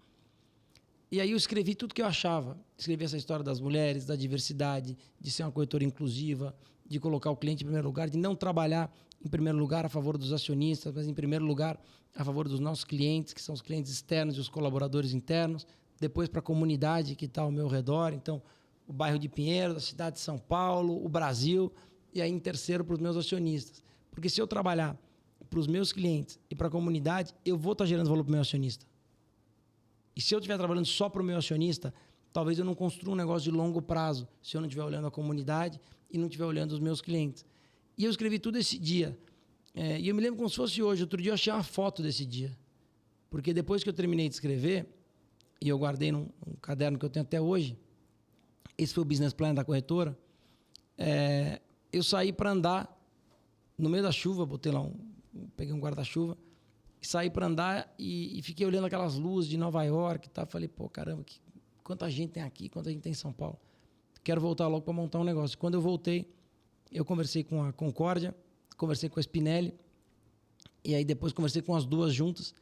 E aí eu escrevi tudo que eu achava. Escrevi essa história das mulheres, da diversidade, de ser uma corretora inclusiva, de colocar o cliente em primeiro lugar, de não trabalhar em primeiro lugar a favor dos acionistas, mas em primeiro lugar a favor dos nossos clientes, que são os clientes externos e os colaboradores internos. Depois para a comunidade que está ao meu redor. Então, o bairro de Pinheiros, a cidade de São Paulo, o Brasil, e aí em terceiro para os meus acionistas. Porque se eu trabalhar para os meus clientes e para a comunidade, eu vou estar gerando valor para o meu acionista. E se eu estiver trabalhando só para o meu acionista, talvez eu não construa um negócio de longo prazo, se eu não estiver olhando a comunidade e não estiver olhando os meus clientes. E eu escrevi tudo esse dia. E eu me lembro como se fosse hoje. Outro dia eu achei uma foto desse dia. Porque depois que eu terminei de escrever, e eu guardei num caderno que eu tenho até hoje, esse foi o business plan da corretora, eu saí para andar no meio da chuva, peguei um guarda-chuva, saí para andar e fiquei olhando aquelas luzes de Nova York e tal. Falei, pô, caramba, quanta gente tem aqui, quanta gente tem em São Paulo. Quero voltar logo para montar um negócio. Quando eu voltei, eu conversei com a Concórdia, conversei com a Spinelli, e aí depois conversei com as duas juntas,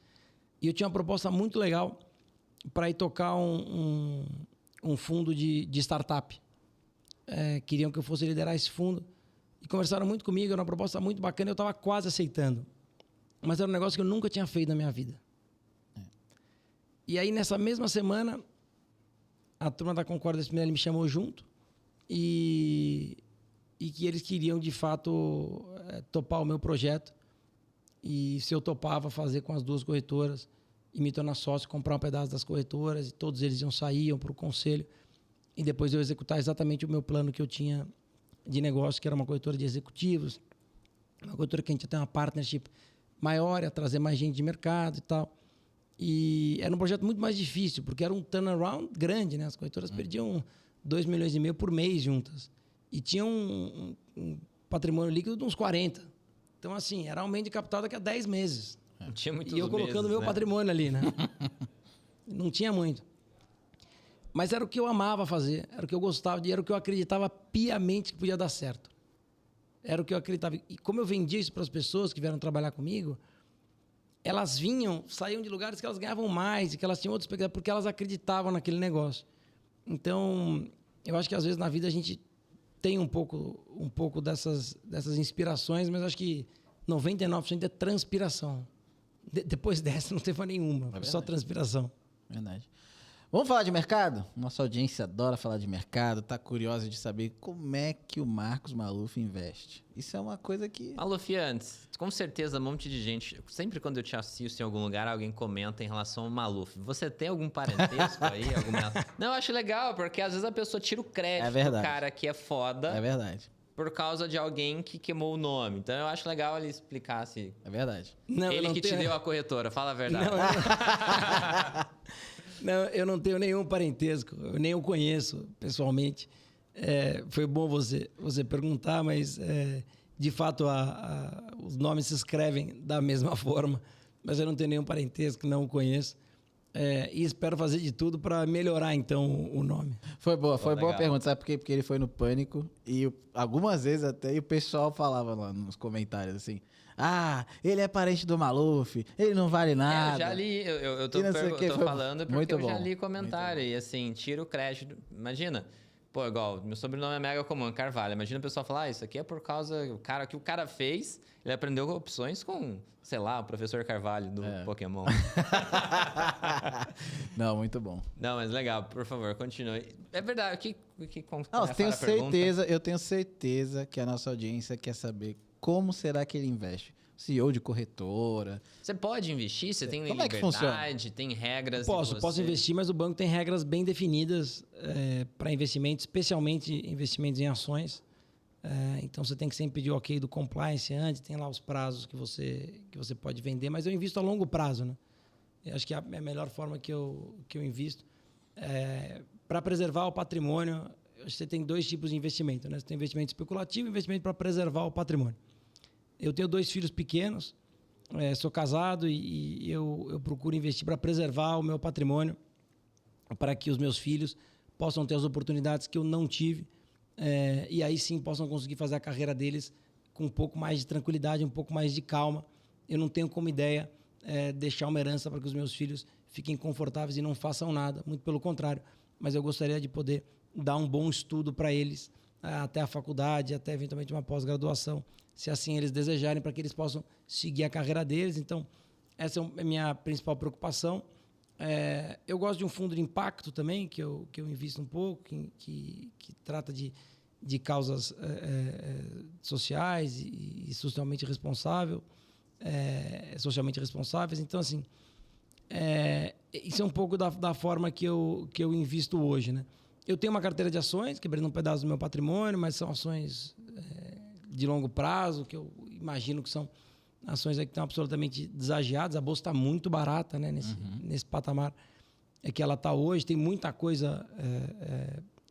e eu tinha uma proposta muito legal para ir tocar um fundo de startup. Queriam que eu fosse liderar esse fundo e conversaram muito comigo, era uma proposta muito bacana, eu estava quase aceitando. Mas era um negócio que eu nunca tinha feito na minha vida. E aí, nessa mesma semana, a turma da Concórdia Spinelli me chamou junto e que eles queriam, de fato, topar o meu projeto. E se eu topava fazer com as duas corretoras e me tornar sócio, comprar um pedaço das corretoras, e todos eles iam para o conselho, e depois eu executar exatamente o meu plano que eu tinha de negócio, que era uma corretora de executivos, uma corretora que a gente ia ter uma partnership maior, ia trazer mais gente de mercado e tal. E era um projeto muito mais difícil, porque era um turnaround grande, né? As corretoras perdiam 2,5 milhões por mês juntas. E tinham um patrimônio líquido de uns 40. Então, assim, era aumento de capital daqui a 10 meses. Não tinha muitos E eu colocando o meu patrimônio ali, né? Não tinha muito. Mas era o que eu amava fazer, era o que eu gostava, era o que eu acreditava piamente que podia dar certo. Era o que eu acreditava. E como eu vendia isso para as pessoas que vieram trabalhar comigo, elas saíam de lugares que elas ganhavam mais e que elas tinham outras expectativas, porque elas acreditavam naquele negócio. Então, eu acho que às vezes na vida a gente tem um pouco dessas inspirações, mas acho que 99% é transpiração. Depois dessa não teve nenhuma, só transpiração. Verdade. Vamos falar de mercado? Nossa audiência adora falar de mercado, tá curiosa de saber como é que o Marcos Maluf investe. Isso é uma coisa que... Maluf, antes, com certeza um monte de gente, sempre quando eu te assisto em algum lugar, alguém comenta em relação ao Maluf. Você tem algum parentesco aí? Não, eu acho legal, porque às vezes a pessoa tira o crédito do cara que é foda. É verdade. Por causa de alguém que queimou o nome. Então eu acho legal ele explicar se... É verdade. Não, ele que te deu a corretora, fala a verdade. Não, eu não tenho nenhum parentesco, eu nem o conheço pessoalmente. Foi bom você perguntar, mas de fato os nomes se escrevem da mesma forma, mas eu não tenho nenhum parentesco, não o conheço. E espero fazer de tudo para melhorar, então, o nome. Foi boa a pergunta, sabe por quê? Porque ele foi no Pânico e algumas vezes até o pessoal falava lá nos comentários assim: ele é parente do Maluf, ele não vale nada. Eu já li, eu tô falando porque eu já li comentário e assim, tira o crédito. Imagina, pô, igual, meu sobrenome é mega comum, Carvalho. Imagina o pessoal falar, isso aqui é por causa do cara que o cara fez, ele aprendeu opções com, sei lá, o professor Carvalho do Pokémon. Não, muito bom. Não, mas legal, por favor, continue. É verdade, eu tenho certeza que a nossa audiência quer saber como será que ele investe. CEO de corretora. Você pode investir? Você tem Como liberdade? É que funciona? Tem regras? Posso investir, mas o banco tem regras bem definidas para investimentos, especialmente investimentos em ações. Então você tem que sempre pedir o ok do compliance antes, tem lá os prazos que você pode vender, mas eu invisto a longo prazo, né? Eu acho que é a melhor forma que eu invisto. Para preservar o patrimônio, você tem dois tipos de investimento, né? Você tem investimento especulativo e investimento para preservar o patrimônio. Eu tenho 2 filhos pequenos, sou casado e eu procuro investir para preservar o meu patrimônio, para que os meus filhos possam ter as oportunidades que eu não tive e aí sim possam conseguir fazer a carreira deles com um pouco mais de tranquilidade, um pouco mais de calma. Eu não tenho como ideia deixar uma herança para que os meus filhos fiquem confortáveis e não façam nada, muito pelo contrário, mas eu gostaria de poder dar um bom estudo para eles, até a faculdade, até eventualmente uma pós-graduação, se assim eles desejarem, para que eles possam seguir a carreira deles. Então, essa é a minha principal preocupação. Eu gosto de um fundo de impacto também, que eu invisto um pouco, que trata de causas sociais e socialmente responsáveis. Então, assim, isso é um pouco da forma que eu invisto hoje, né? Eu tenho uma carteira de ações, quebrando um pedaço do meu patrimônio, mas são ações de longo prazo, que eu imagino que são ações que estão absolutamente desagiadas. A bolsa está muito barata, né, nesse patamar que ela está hoje. Tem muita coisa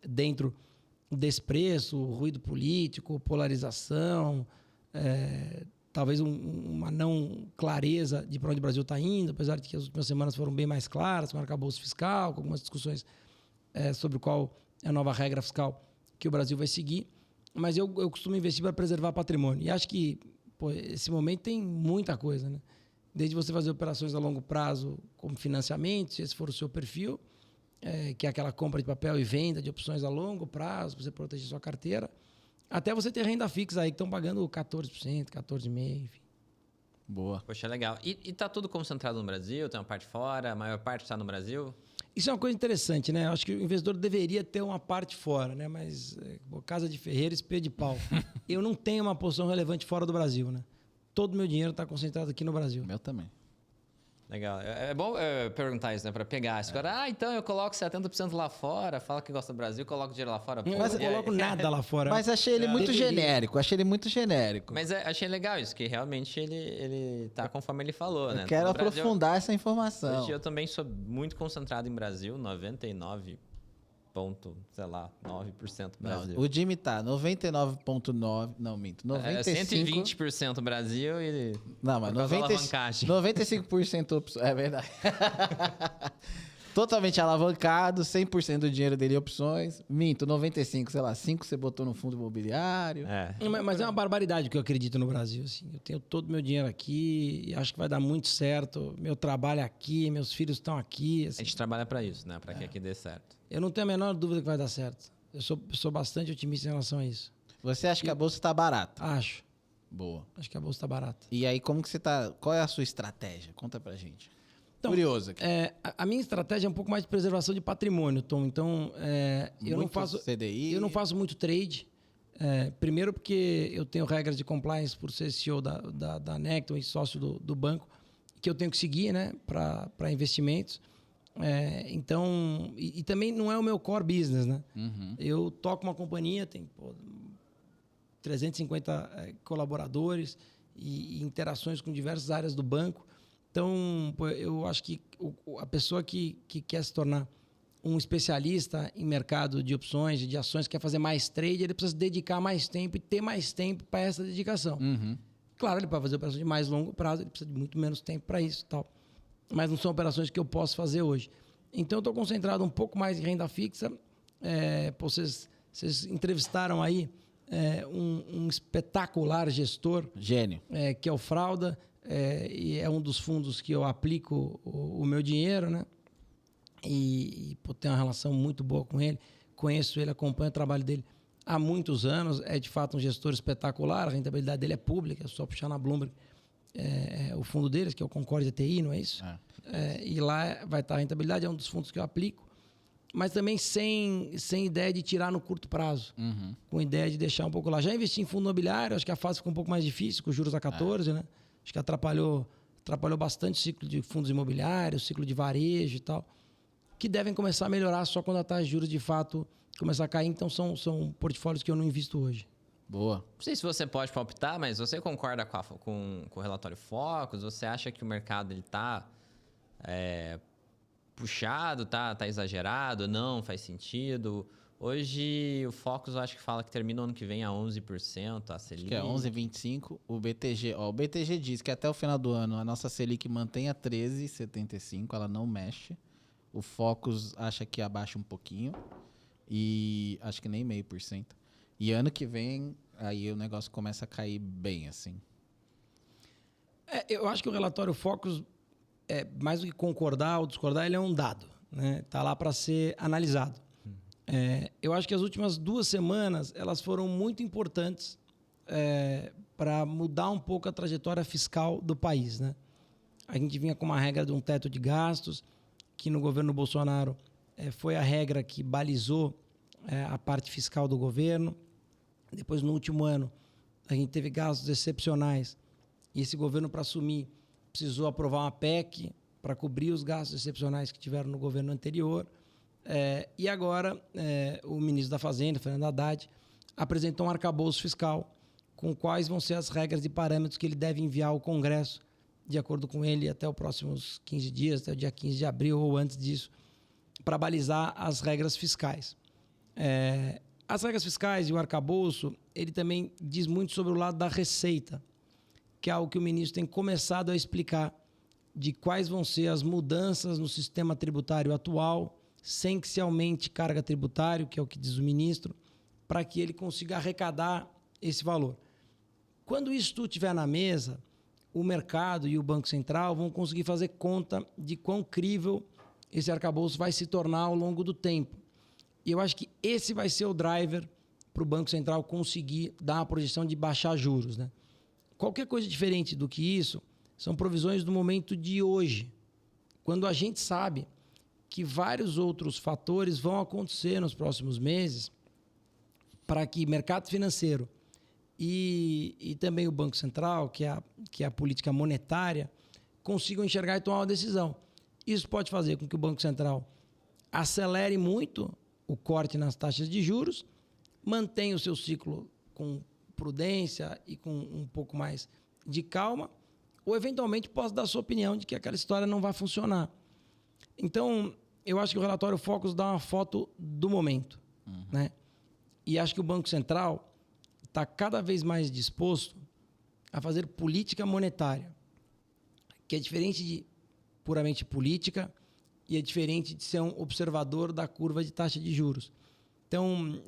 dentro desse preço, ruído político, polarização, talvez uma não clareza de para onde o Brasil está indo, apesar de que as últimas semanas foram bem mais claras, com o arcabouço fiscal, com algumas discussões sobre qual é a nova regra fiscal que o Brasil vai seguir. Mas eu costumo investir para preservar patrimônio. E acho que esse momento tem muita coisa, né? Desde você fazer operações a longo prazo, como financiamento, se esse for o seu perfil, que é aquela compra de papel e venda de opções a longo prazo, para você proteger sua carteira, até você ter renda fixa aí, que estão pagando 14%, 14,5%, enfim. Boa. Poxa, legal. E tá tudo concentrado no Brasil? Tem uma parte fora? A maior parte está no Brasil? Isso é uma coisa interessante, né? Eu acho que o investidor deveria ter uma parte fora, né? Mas casa de ferreiro, espelho de pau. Eu não tenho uma posição relevante fora do Brasil, né? Todo o meu dinheiro está concentrado aqui no Brasil. Meu também. Legal. É bom perguntar isso, né? Para pegar. Se agora, então eu coloco 70% lá fora, fala que gosta do Brasil, coloco dinheiro lá fora. Mas eu não coloco nada lá fora. Mas achei ele muito genérico. Mas achei legal isso, que realmente ele tá conforme ele falou, né? Eu quero aprofundar essa informação. Hoje eu também sou muito concentrado em Brasil, 99,9% Brasil. Não, o Jimmy tá 99,9%. Não, minto. 95%. 120% Brasil e. Não, mas 95% opções. É verdade. Totalmente alavancado, 100% do dinheiro dele em opções. Minto, 95%, sei lá, 5% você botou no fundo imobiliário. Mas é uma barbaridade o que eu acredito no Brasil. Assim. Eu tenho todo o meu dinheiro aqui e acho que vai dar muito certo. Meu trabalho é aqui, meus filhos estão aqui. Assim. A gente trabalha para isso, né? Para que aqui dê certo. Eu não tenho a menor dúvida que vai dar certo. Eu sou bastante otimista em relação a isso. Você acha que a bolsa está barata? Acho. Boa. Acho que a bolsa está barata. E aí, como que você tá... Qual é a sua estratégia? Conta pra gente. Então, Curioso aqui. A minha estratégia é um pouco mais de preservação de patrimônio, Tom. Então, eu não Muito faço... CDI? Eu não faço muito trade. Primeiro porque eu tenho regras de compliance por ser CEO da Necton e sócio do banco, que eu tenho que seguir, né, para investimentos. Então, e também não é o meu core business, né? Uhum. Eu toco uma companhia, tem 350 colaboradores e interações com diversas áreas do banco. Então, eu acho que a pessoa que quer se tornar um especialista em mercado de opções e de ações, quer fazer mais trade, ele precisa dedicar mais tempo e ter mais tempo para essa dedicação. Uhum. Claro, ele pode fazer operações de mais longo prazo, ele precisa de muito menos tempo para isso e tal. Mas não são operações que eu posso fazer hoje. Então, eu estou concentrado um pouco mais em renda fixa. Vocês entrevistaram aí um espetacular gestor. Gênio. Que é o Frauda, e é um dos fundos que eu aplico o meu dinheiro, né? E tenho uma relação muito boa com ele. Conheço ele, acompanho o trabalho dele há muitos anos. É, de fato, um gestor espetacular. A rentabilidade dele é pública. É só puxar na Bloomberg o fundo deles, que é o Concorde TI, não é isso? E lá vai estar a rentabilidade. É um dos fundos que eu aplico. Mas também sem ideia de tirar no curto prazo. Uhum. Com ideia de deixar um pouco lá. Já investi em fundo imobiliário. Acho que a fase ficou um pouco mais difícil, com os juros a 14, né? Acho que atrapalhou bastante o ciclo de fundos imobiliários, o ciclo de varejo e tal, que devem começar a melhorar só quando a taxa de juros de fato começar a cair. Então, são portfólios que eu não invisto hoje. Boa. Não sei se você pode palpitar, mas você concorda com o relatório Focus? Você acha que o mercado está puxado, tá exagerado? Não faz sentido? Hoje o Focus eu acho que fala que termina o ano que vem a 11%, a Selic. Acho que é 11,25. O BTG diz que até o final do ano a nossa Selic mantém a 13,75, ela não mexe. O Focus acha que abaixa um pouquinho. E acho que nem 0,5%. E ano que vem, aí o negócio começa a cair bem, assim. Eu acho que o relatório Focus, mais do que concordar ou discordar, ele é um dado, né? Tá lá para ser analisado. Eu acho que as últimas 2 semanas elas foram muito importantes para mudar um pouco a trajetória fiscal do país, né? A gente vinha com uma regra de um teto de gastos, que no governo Bolsonaro foi a regra que balizou a parte fiscal do governo. Depois, no último ano, a gente teve gastos excepcionais e esse governo, para assumir, precisou aprovar uma PEC para cobrir os gastos excepcionais que tiveram no governo anterior. E agora, o ministro da Fazenda, Fernando Haddad, apresentou um arcabouço fiscal com quais vão ser as regras e parâmetros que ele deve enviar ao Congresso, de acordo com ele, até os próximos 15 dias, até o dia 15 de abril ou antes disso, para balizar as regras fiscais. As regras fiscais e o arcabouço, ele também diz muito sobre o lado da receita, que é algo que o ministro tem começado a explicar, de quais vão ser as mudanças no sistema tributário atual, sem que se aumente carga tributária, que é o que diz o ministro, para que ele consiga arrecadar esse valor. Quando isso tudo estiver na mesa, o mercado e o Banco Central vão conseguir fazer conta de quão crível esse arcabouço vai se tornar ao longo do tempo. E eu acho que esse vai ser o driver para o Banco Central conseguir dar uma projeção de baixar juros, né? Qualquer coisa diferente do que isso são provisões do momento de hoje, quando a gente sabe que vários outros fatores vão acontecer nos próximos meses para que mercado financeiro e também o Banco Central, que é a política monetária, consigam enxergar e tomar uma decisão. Isso pode fazer com que o Banco Central acelere muito o corte nas taxas de juros, mantenha o seu ciclo com prudência e com um pouco mais de calma, ou eventualmente possa dar a sua opinião de que aquela história não vai funcionar. Então, eu acho que o relatório Focus dá uma foto do momento, né? E acho que o Banco Central está cada vez mais disposto a fazer política monetária, que é diferente de puramente política e é diferente de ser um observador da curva de taxa de juros. Então,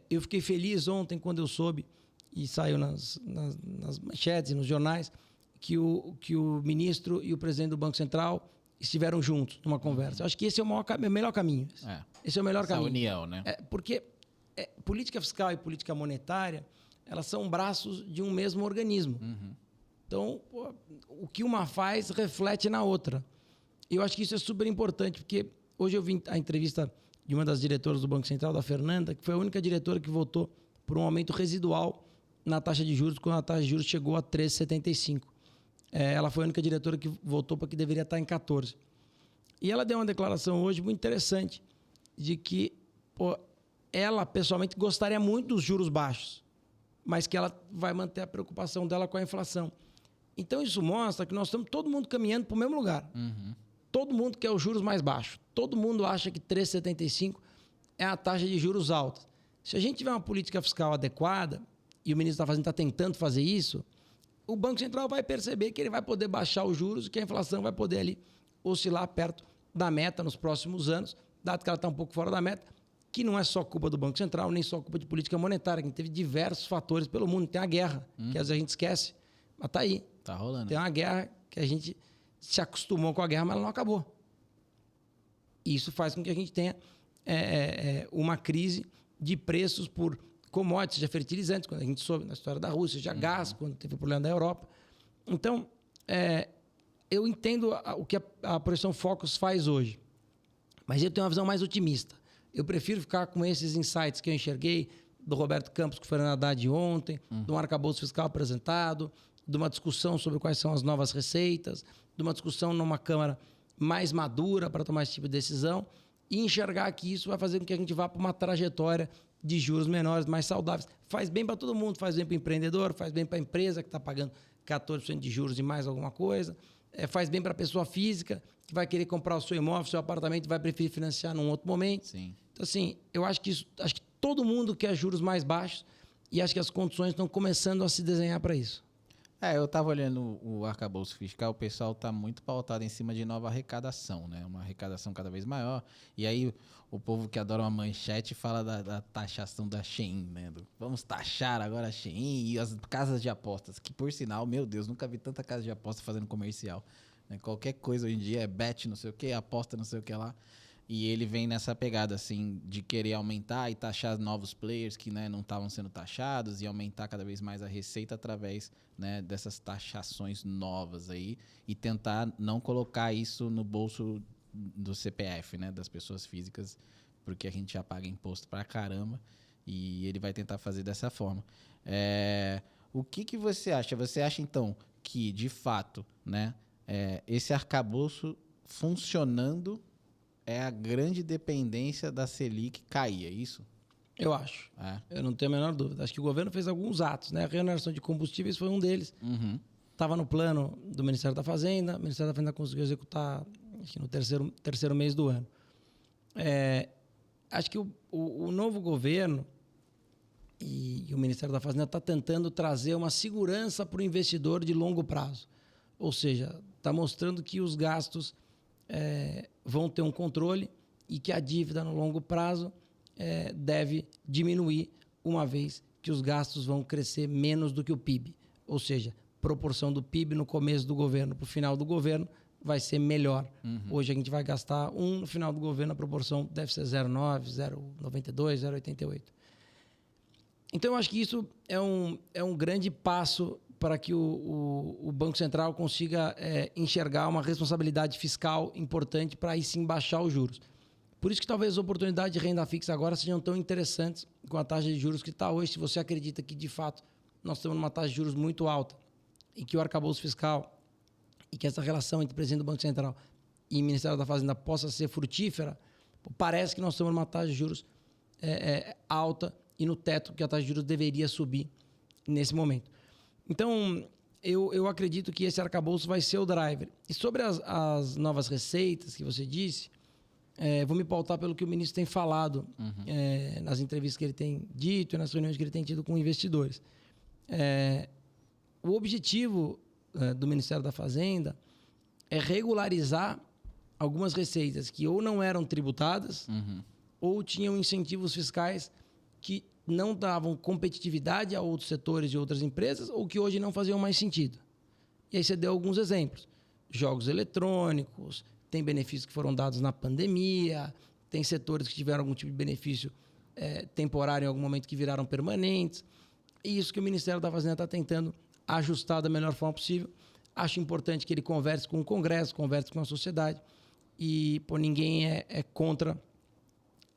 eu fiquei feliz ontem quando eu soube, e saiu nas manchetes e nos jornais, que o ministro e o presidente do Banco Central estiveram juntos numa conversa. Eu acho que esse é o melhor caminho. Esse é o melhor caminho. Essa união, né? Porque política fiscal e política monetária, elas são braços de um mesmo organismo. Então, o que uma faz reflete na outra. E eu acho que isso é super importante, porque hoje eu vi a entrevista de uma das diretoras do Banco Central, da Fernanda, que foi a única diretora que votou por um aumento residual na taxa de juros, quando a taxa de juros chegou a 13,75. Ela foi a única diretora que votou para que deveria estar em 14. E ela deu uma declaração hoje muito interessante, de que ela, pessoalmente, gostaria muito dos juros baixos, mas que ela vai manter a preocupação dela com a inflação. Então, isso mostra que nós estamos todo mundo caminhando para o mesmo lugar. Todo mundo quer os juros mais baixos. Todo mundo acha que 3,75 é a taxa de juros alta. Se a gente tiver uma política fiscal adequada, e o ministro está tentando fazer isso, o Banco Central vai perceber que ele vai poder baixar os juros e que a inflação vai poder ali oscilar perto da meta nos próximos anos, dado que ela está um pouco fora da meta, que não é só culpa do Banco Central, nem só culpa de política monetária, que teve diversos fatores pelo mundo. Tem a guerra, que às vezes a gente esquece, mas está aí. Tá rolando. Tem uma guerra que a gente se acostumou com a guerra, mas ela não acabou. E isso faz com que a gente tenha uma crise de preços por commodities, seja fertilizantes, quando a gente soube na história da Rússia, seja gás, quando teve o problema da Europa. Então, eu entendo o que a projeção Focus faz hoje, mas eu tenho uma visão mais otimista. Eu prefiro ficar com esses insights que eu enxerguei do Roberto Campos com o Fernando Haddad ontem, do arcabouço fiscal apresentado, de uma discussão sobre quais são as novas receitas, de uma discussão numa Câmara mais madura para tomar esse tipo de decisão e enxergar que isso vai fazer com que a gente vá para uma trajetória de juros menores, mais saudáveis. Faz bem para todo mundo, faz bem para o empreendedor, faz bem para a empresa que está pagando 14% de juros e mais alguma coisa, faz bem para a pessoa física que vai querer comprar o seu imóvel, o seu apartamento e vai preferir financiar num outro momento. Sim. Então, assim, eu acho que todo mundo quer juros mais baixos e acho que as condições estão começando a se desenhar para isso. Eu estava olhando o arcabouço fiscal, o pessoal está muito pautado em cima de nova arrecadação, né? Uma arrecadação cada vez maior. E aí o povo que adora uma manchete fala da taxação da Shein, né? Vamos taxar agora a Shein e as casas de apostas, que por sinal, meu Deus, nunca vi tanta casa de aposta fazendo comercial. Né? Qualquer coisa hoje em dia é bet não sei o que, aposta não sei o que lá. E ele vem nessa pegada, assim, de querer aumentar e taxar novos players que, né, não estavam sendo taxados e aumentar cada vez mais a receita através, né, dessas taxações novas aí e tentar não colocar isso no bolso do CPF, né, das pessoas físicas, porque a gente já paga imposto pra caramba e ele vai tentar fazer dessa forma. O que você acha? Você acha, então, que, de fato, né, esse arcabouço funcionando é a grande dependência da Selic cair, é isso? Eu acho. Eu não tenho a menor dúvida. Acho que o governo fez alguns atos, né? A reoneração de combustíveis foi um deles. Estava no plano do Ministério da Fazenda. O Ministério da Fazenda conseguiu executar acho que no terceiro mês do ano. Acho que o novo governo e o Ministério da Fazenda está tentando trazer uma segurança para o investidor de longo prazo. Ou seja, está mostrando que os gastos vão ter um controle e que a dívida no longo prazo deve diminuir, uma vez que os gastos vão crescer menos do que o PIB. Ou seja, proporção do PIB no começo do governo para o final do governo vai ser melhor. Hoje a gente vai gastar no final do governo a proporção deve ser 0,9, 0,92, 0,88. Então eu acho que isso é um grande passo para que o Banco Central consiga enxergar uma responsabilidade fiscal importante para aí sim baixar os juros. Por isso que talvez as oportunidades de renda fixa agora sejam tão interessantes com a taxa de juros que está hoje. Se você acredita que, de fato, nós estamos numa taxa de juros muito alta e que o arcabouço fiscal e que essa relação entre o presidente do Banco Central e o Ministério da Fazenda possa ser frutífera, parece que nós estamos numa taxa de juros alta e no teto que a taxa de juros deveria subir nesse momento. Então, eu acredito que esse arcabouço vai ser o driver. E sobre as novas receitas que você disse, vou me pautar pelo que o ministro tem falado nas entrevistas que ele tem dito e nas reuniões que ele tem tido com investidores. O objetivo do Ministério da Fazenda é regularizar algumas receitas que ou não eram tributadas ou tinham incentivos fiscais que não davam competitividade a outros setores e outras empresas ou que hoje não faziam mais sentido. E aí você deu alguns exemplos. Jogos eletrônicos, tem benefícios que foram dados na pandemia, tem setores que tiveram algum tipo de benefício temporários em algum momento que viraram permanentes. E isso que o Ministério da Fazenda está tentando ajustar da melhor forma possível. Acho importante que ele converse com o Congresso, converse com a sociedade. E ninguém é contra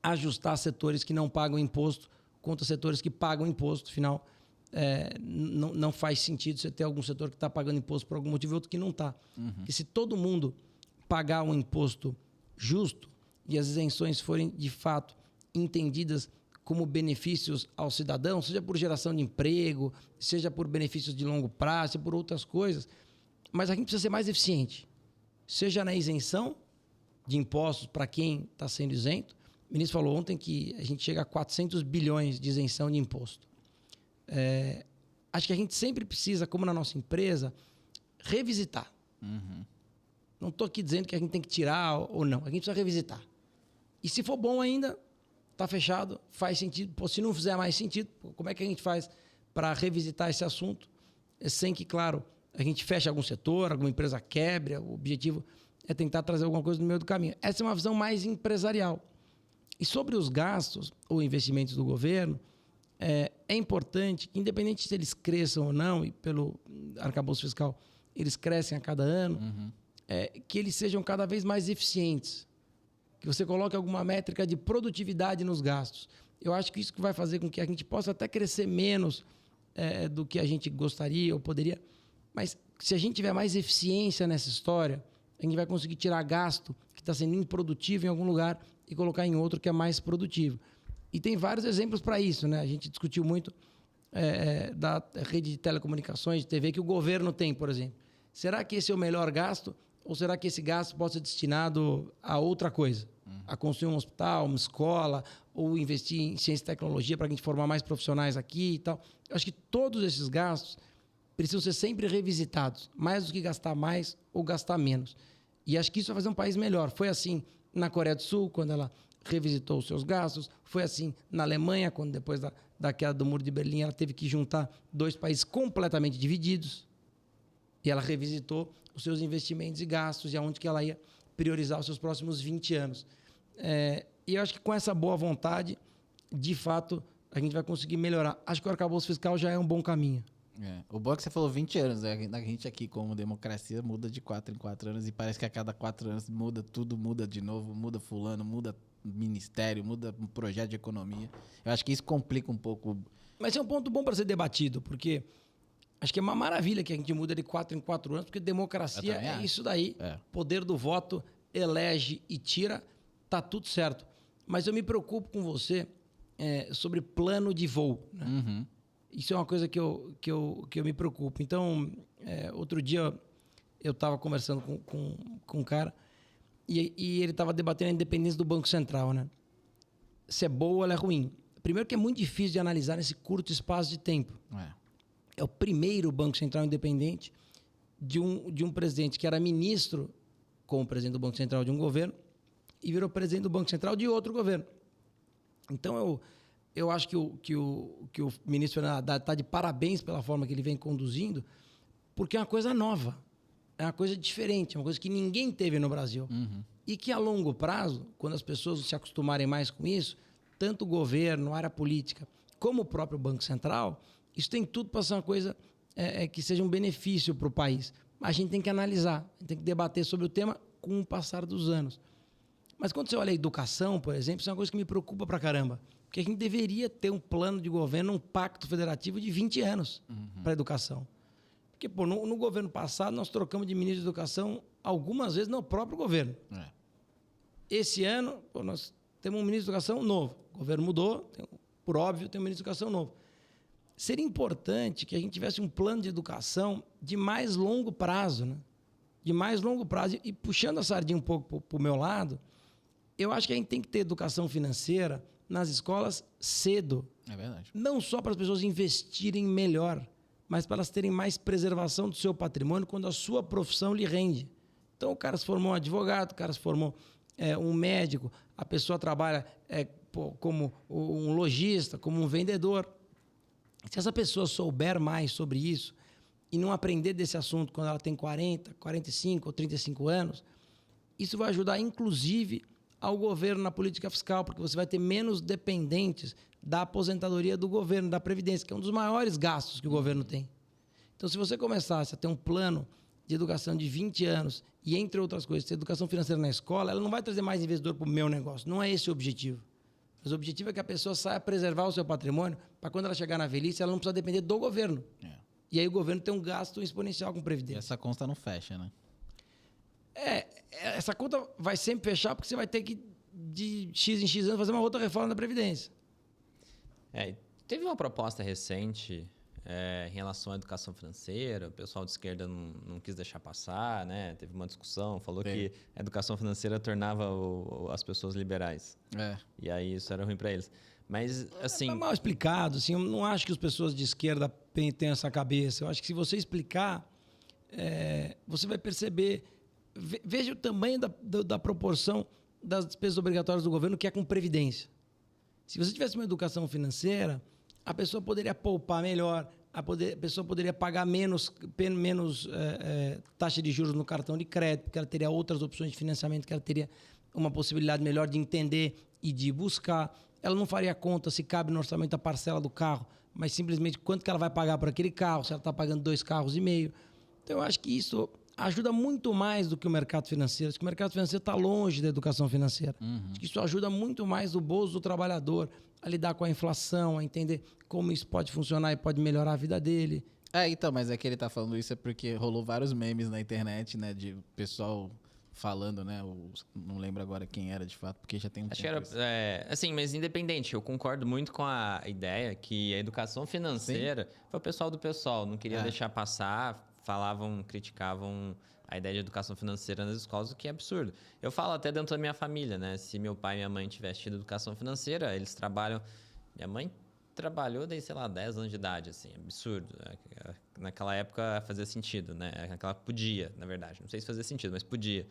ajustar setores que não pagam imposto contra setores que pagam imposto. Afinal, não faz sentido você ter algum setor que está pagando imposto por algum motivo e outro que não está. Porque se todo mundo pagar um imposto justo e as isenções forem, de fato, entendidas como benefícios ao cidadão, seja por geração de emprego, seja por benefícios de longo prazo, seja por outras coisas, mas a gente precisa ser mais eficiente. Seja na isenção de impostos para quem está sendo isento. O ministro falou ontem que a gente chega a 400 bilhões de isenção de imposto. Acho que a gente sempre precisa, como na nossa empresa, revisitar. Não estou aqui dizendo que a gente tem que tirar ou não. A gente precisa revisitar. E se for bom ainda, está fechado, faz sentido. Pô, se não fizer mais sentido, como é que a gente faz para revisitar esse assunto? Sem que, claro, a gente feche algum setor, alguma empresa quebre. O objetivo é tentar trazer alguma coisa no meio do caminho. Essa é uma visão mais empresarial. E sobre os gastos ou investimentos do governo, é importante que, independente se eles cresçam ou não, e pelo arcabouço fiscal eles crescem a cada ano, que eles sejam cada vez mais eficientes. Que você coloque alguma métrica de produtividade nos gastos. Eu acho que isso que vai fazer com que a gente possa até crescer menos do que a gente gostaria ou poderia. Mas se a gente tiver mais eficiência nessa história, a gente vai conseguir tirar gasto que está sendo improdutivo em algum lugar e colocar em outro que é mais produtivo. E tem vários exemplos para isso, né? A gente discutiu muito da rede de telecomunicações, de TV, que o governo tem, por exemplo. Será que esse é o melhor gasto? Ou será que esse gasto pode ser destinado a outra coisa? A construir um hospital, uma escola, ou investir em ciência e tecnologia para a gente formar mais profissionais aqui e tal. Eu acho que todos esses gastos precisam ser sempre revisitados, mais do que gastar mais ou gastar menos. E acho que isso vai fazer um país melhor. Foi assim na Coreia do Sul, quando ela revisitou os seus gastos. Foi assim na Alemanha, quando depois da queda do Muro de Berlim, ela teve que juntar dois países completamente divididos. E ela revisitou os seus investimentos e gastos e aonde que ela ia priorizar os seus próximos 20 anos. E eu acho que com essa boa vontade, de fato, a gente vai conseguir melhorar. Acho que o arcabouço fiscal já é um bom caminho. O bom é que você falou 20 anos, né? A gente aqui, como democracia, muda de 4 em 4 anos e parece que a cada 4 anos muda tudo, muda de novo, muda fulano, muda ministério, muda um projeto de economia. Eu acho que isso complica um pouco. Mas é um ponto bom para ser debatido, porque acho que é uma maravilha que a gente muda de 4 em 4 anos, porque democracia é isso daí. Poder do voto, elege e tira, tá tudo certo. Mas eu me preocupo com você sobre plano de voo, né? Isso é uma coisa que eu me preocupo. Então, outro dia eu estava conversando com um cara e ele estava debatendo a independência do Banco Central, né? Se é boa ou ela é ruim. Primeiro que é muito difícil de analisar nesse curto espaço de tempo. É o primeiro Banco Central independente de um presidente que era ministro como presidente do Banco Central de um governo e virou presidente do Banco Central de outro governo. Então, eu acho que o ministro Fernando Haddad está de parabéns pela forma que ele vem conduzindo, porque é uma coisa nova, é uma coisa diferente, é uma coisa que ninguém teve no Brasil. E que a longo prazo, quando as pessoas se acostumarem mais com isso, tanto o governo, a área política, como o próprio Banco Central, isso tem tudo para ser uma coisa que seja um benefício para o país. A gente tem que analisar, a gente tem que debater sobre o tema com o passar dos anos. Mas quando você olha a educação, por exemplo, isso é uma coisa que me preocupa pra caramba. Porque a gente deveria ter um plano de governo, um pacto federativo de 20 anos para a educação. Porque no governo passado nós trocamos de ministro de educação algumas vezes no próprio governo. Esse ano nós temos um ministro de educação novo. O governo mudou, por óbvio, tem um ministro de educação novo. Seria importante que a gente tivesse um plano de educação de mais longo prazo, né? De mais longo prazo. E puxando a sardinha um pouco para o meu lado, eu acho que a gente tem que ter educação financeira nas escolas cedo. É verdade. Não só para as pessoas investirem melhor, mas para elas terem mais preservação do seu patrimônio quando a sua profissão lhe rende. Então, o cara se formou um advogado, o cara se formou um médico, a pessoa trabalha como um lojista, como um vendedor. Se essa pessoa souber mais sobre isso e não aprender desse assunto quando ela tem 40, 45 ou 35 anos, isso vai ajudar, inclusive, ao governo na política fiscal, porque você vai ter menos dependentes da aposentadoria do governo, da Previdência, que é um dos maiores gastos que o governo tem. Então, se você começasse a ter um plano de educação de 20 anos e, entre outras coisas, ter educação financeira na escola, ela não vai trazer mais investidor para o meu negócio. Não é esse o objetivo. Mas o objetivo é que a pessoa saia preservar o seu patrimônio para quando ela chegar na velhice, ela não precisa depender do governo. E aí o governo tem um gasto exponencial com Previdência. E essa conta não fecha, né? Essa conta vai sempre fechar porque você vai ter que, de X em X anos, fazer uma outra reforma da Previdência. Teve uma proposta recente em relação à educação financeira, o pessoal de esquerda não quis deixar passar, né? Teve uma discussão, falou que a educação financeira tornava as pessoas liberais. E aí isso era ruim para eles. Mas, assim... É mal explicado, assim, eu não acho que as pessoas de esquerda tenham essa cabeça. Eu acho que se você explicar, você vai perceber... Veja o tamanho da proporção das despesas obrigatórias do governo, que é com Previdência. Se você tivesse uma educação financeira, a pessoa poderia poupar melhor, a pessoa poderia pagar menos taxa de juros no cartão de crédito, porque ela teria outras opções de financiamento, que ela teria uma possibilidade melhor de entender e de buscar. Ela não faria conta se cabe no orçamento a parcela do carro, mas simplesmente quanto que ela vai pagar por aquele carro, se ela está pagando 2,5 carros. Então, eu acho que isso ajuda muito mais do que o mercado financeiro. Acho que o mercado financeiro está longe da educação financeira. Acho que isso ajuda muito mais o bolso do trabalhador a lidar com a inflação, a entender como isso pode funcionar e pode melhorar a vida dele. Então, mas é que ele tá falando isso porque rolou vários memes na internet, né, de pessoal falando, né, não lembro agora quem era de fato, porque já tem um Acho tempo. que era, assim, mas independente, eu concordo muito com a ideia que a educação financeira foi o pessoal do pessoal, não queria deixar passar, criticavam a ideia de educação financeira nas escolas, o que é absurdo. Eu falo até dentro da minha família, né? Se meu pai e minha mãe tivessem tido educação financeira, eles trabalham... Minha mãe trabalhou desde, 10 anos de idade, assim, absurdo. Naquela época fazia sentido, né? Naquela podia, na verdade. Não sei se fazia sentido, mas podia.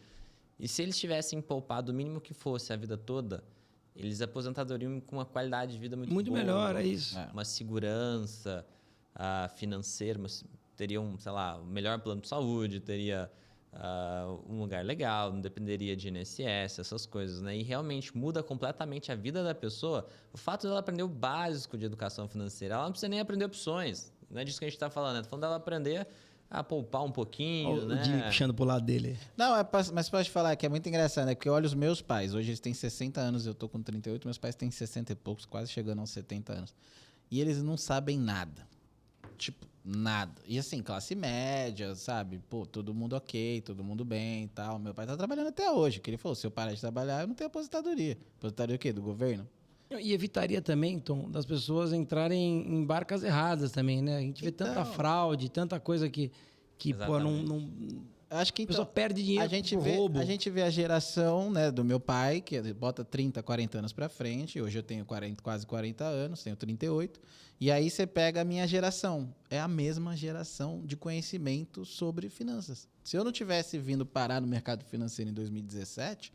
E se eles tivessem poupado o mínimo que fosse a vida toda, eles aposentariam com uma qualidade de vida muito boa. Muito melhor, é isso. Uma segurança financeira, teriam, o melhor plano de saúde, teria um lugar legal, não dependeria de INSS, essas coisas, né? E realmente muda completamente a vida da pessoa. O fato dela aprender o básico de educação financeira, ela não precisa nem aprender opções. Não é disso que a gente está falando, né? Tá falando dela aprender a poupar um pouquinho, né? O Jimmy puxando pro lado dele. Não, mas pode falar que é muito engraçado, né? Porque eu olho os meus pais, hoje eles têm 60 anos, eu tô com 38, meus pais têm 60 e poucos, quase chegando aos 70 anos. E eles não sabem nada. Tipo, nada. E assim, classe média, sabe? Pô, todo mundo ok, todo mundo bem e tal. Meu pai tá trabalhando até hoje, que ele falou, se eu parar de trabalhar, eu não tenho aposentadoria. Aposentadoria o quê? Do governo? E evitaria também, Tom, das pessoas entrarem em barcas erradas também, né? A gente vê tanta fraude, tanta coisa que pô, não... Acho que a pessoa perde dinheiro por roubo. A gente vê a geração, né, do meu pai, que bota 30, 40 anos pra frente. Hoje eu tenho quase 40 anos, tenho 38. E aí você pega a minha geração. É a mesma geração de conhecimento sobre finanças. Se eu não tivesse vindo parar no mercado financeiro em 2017,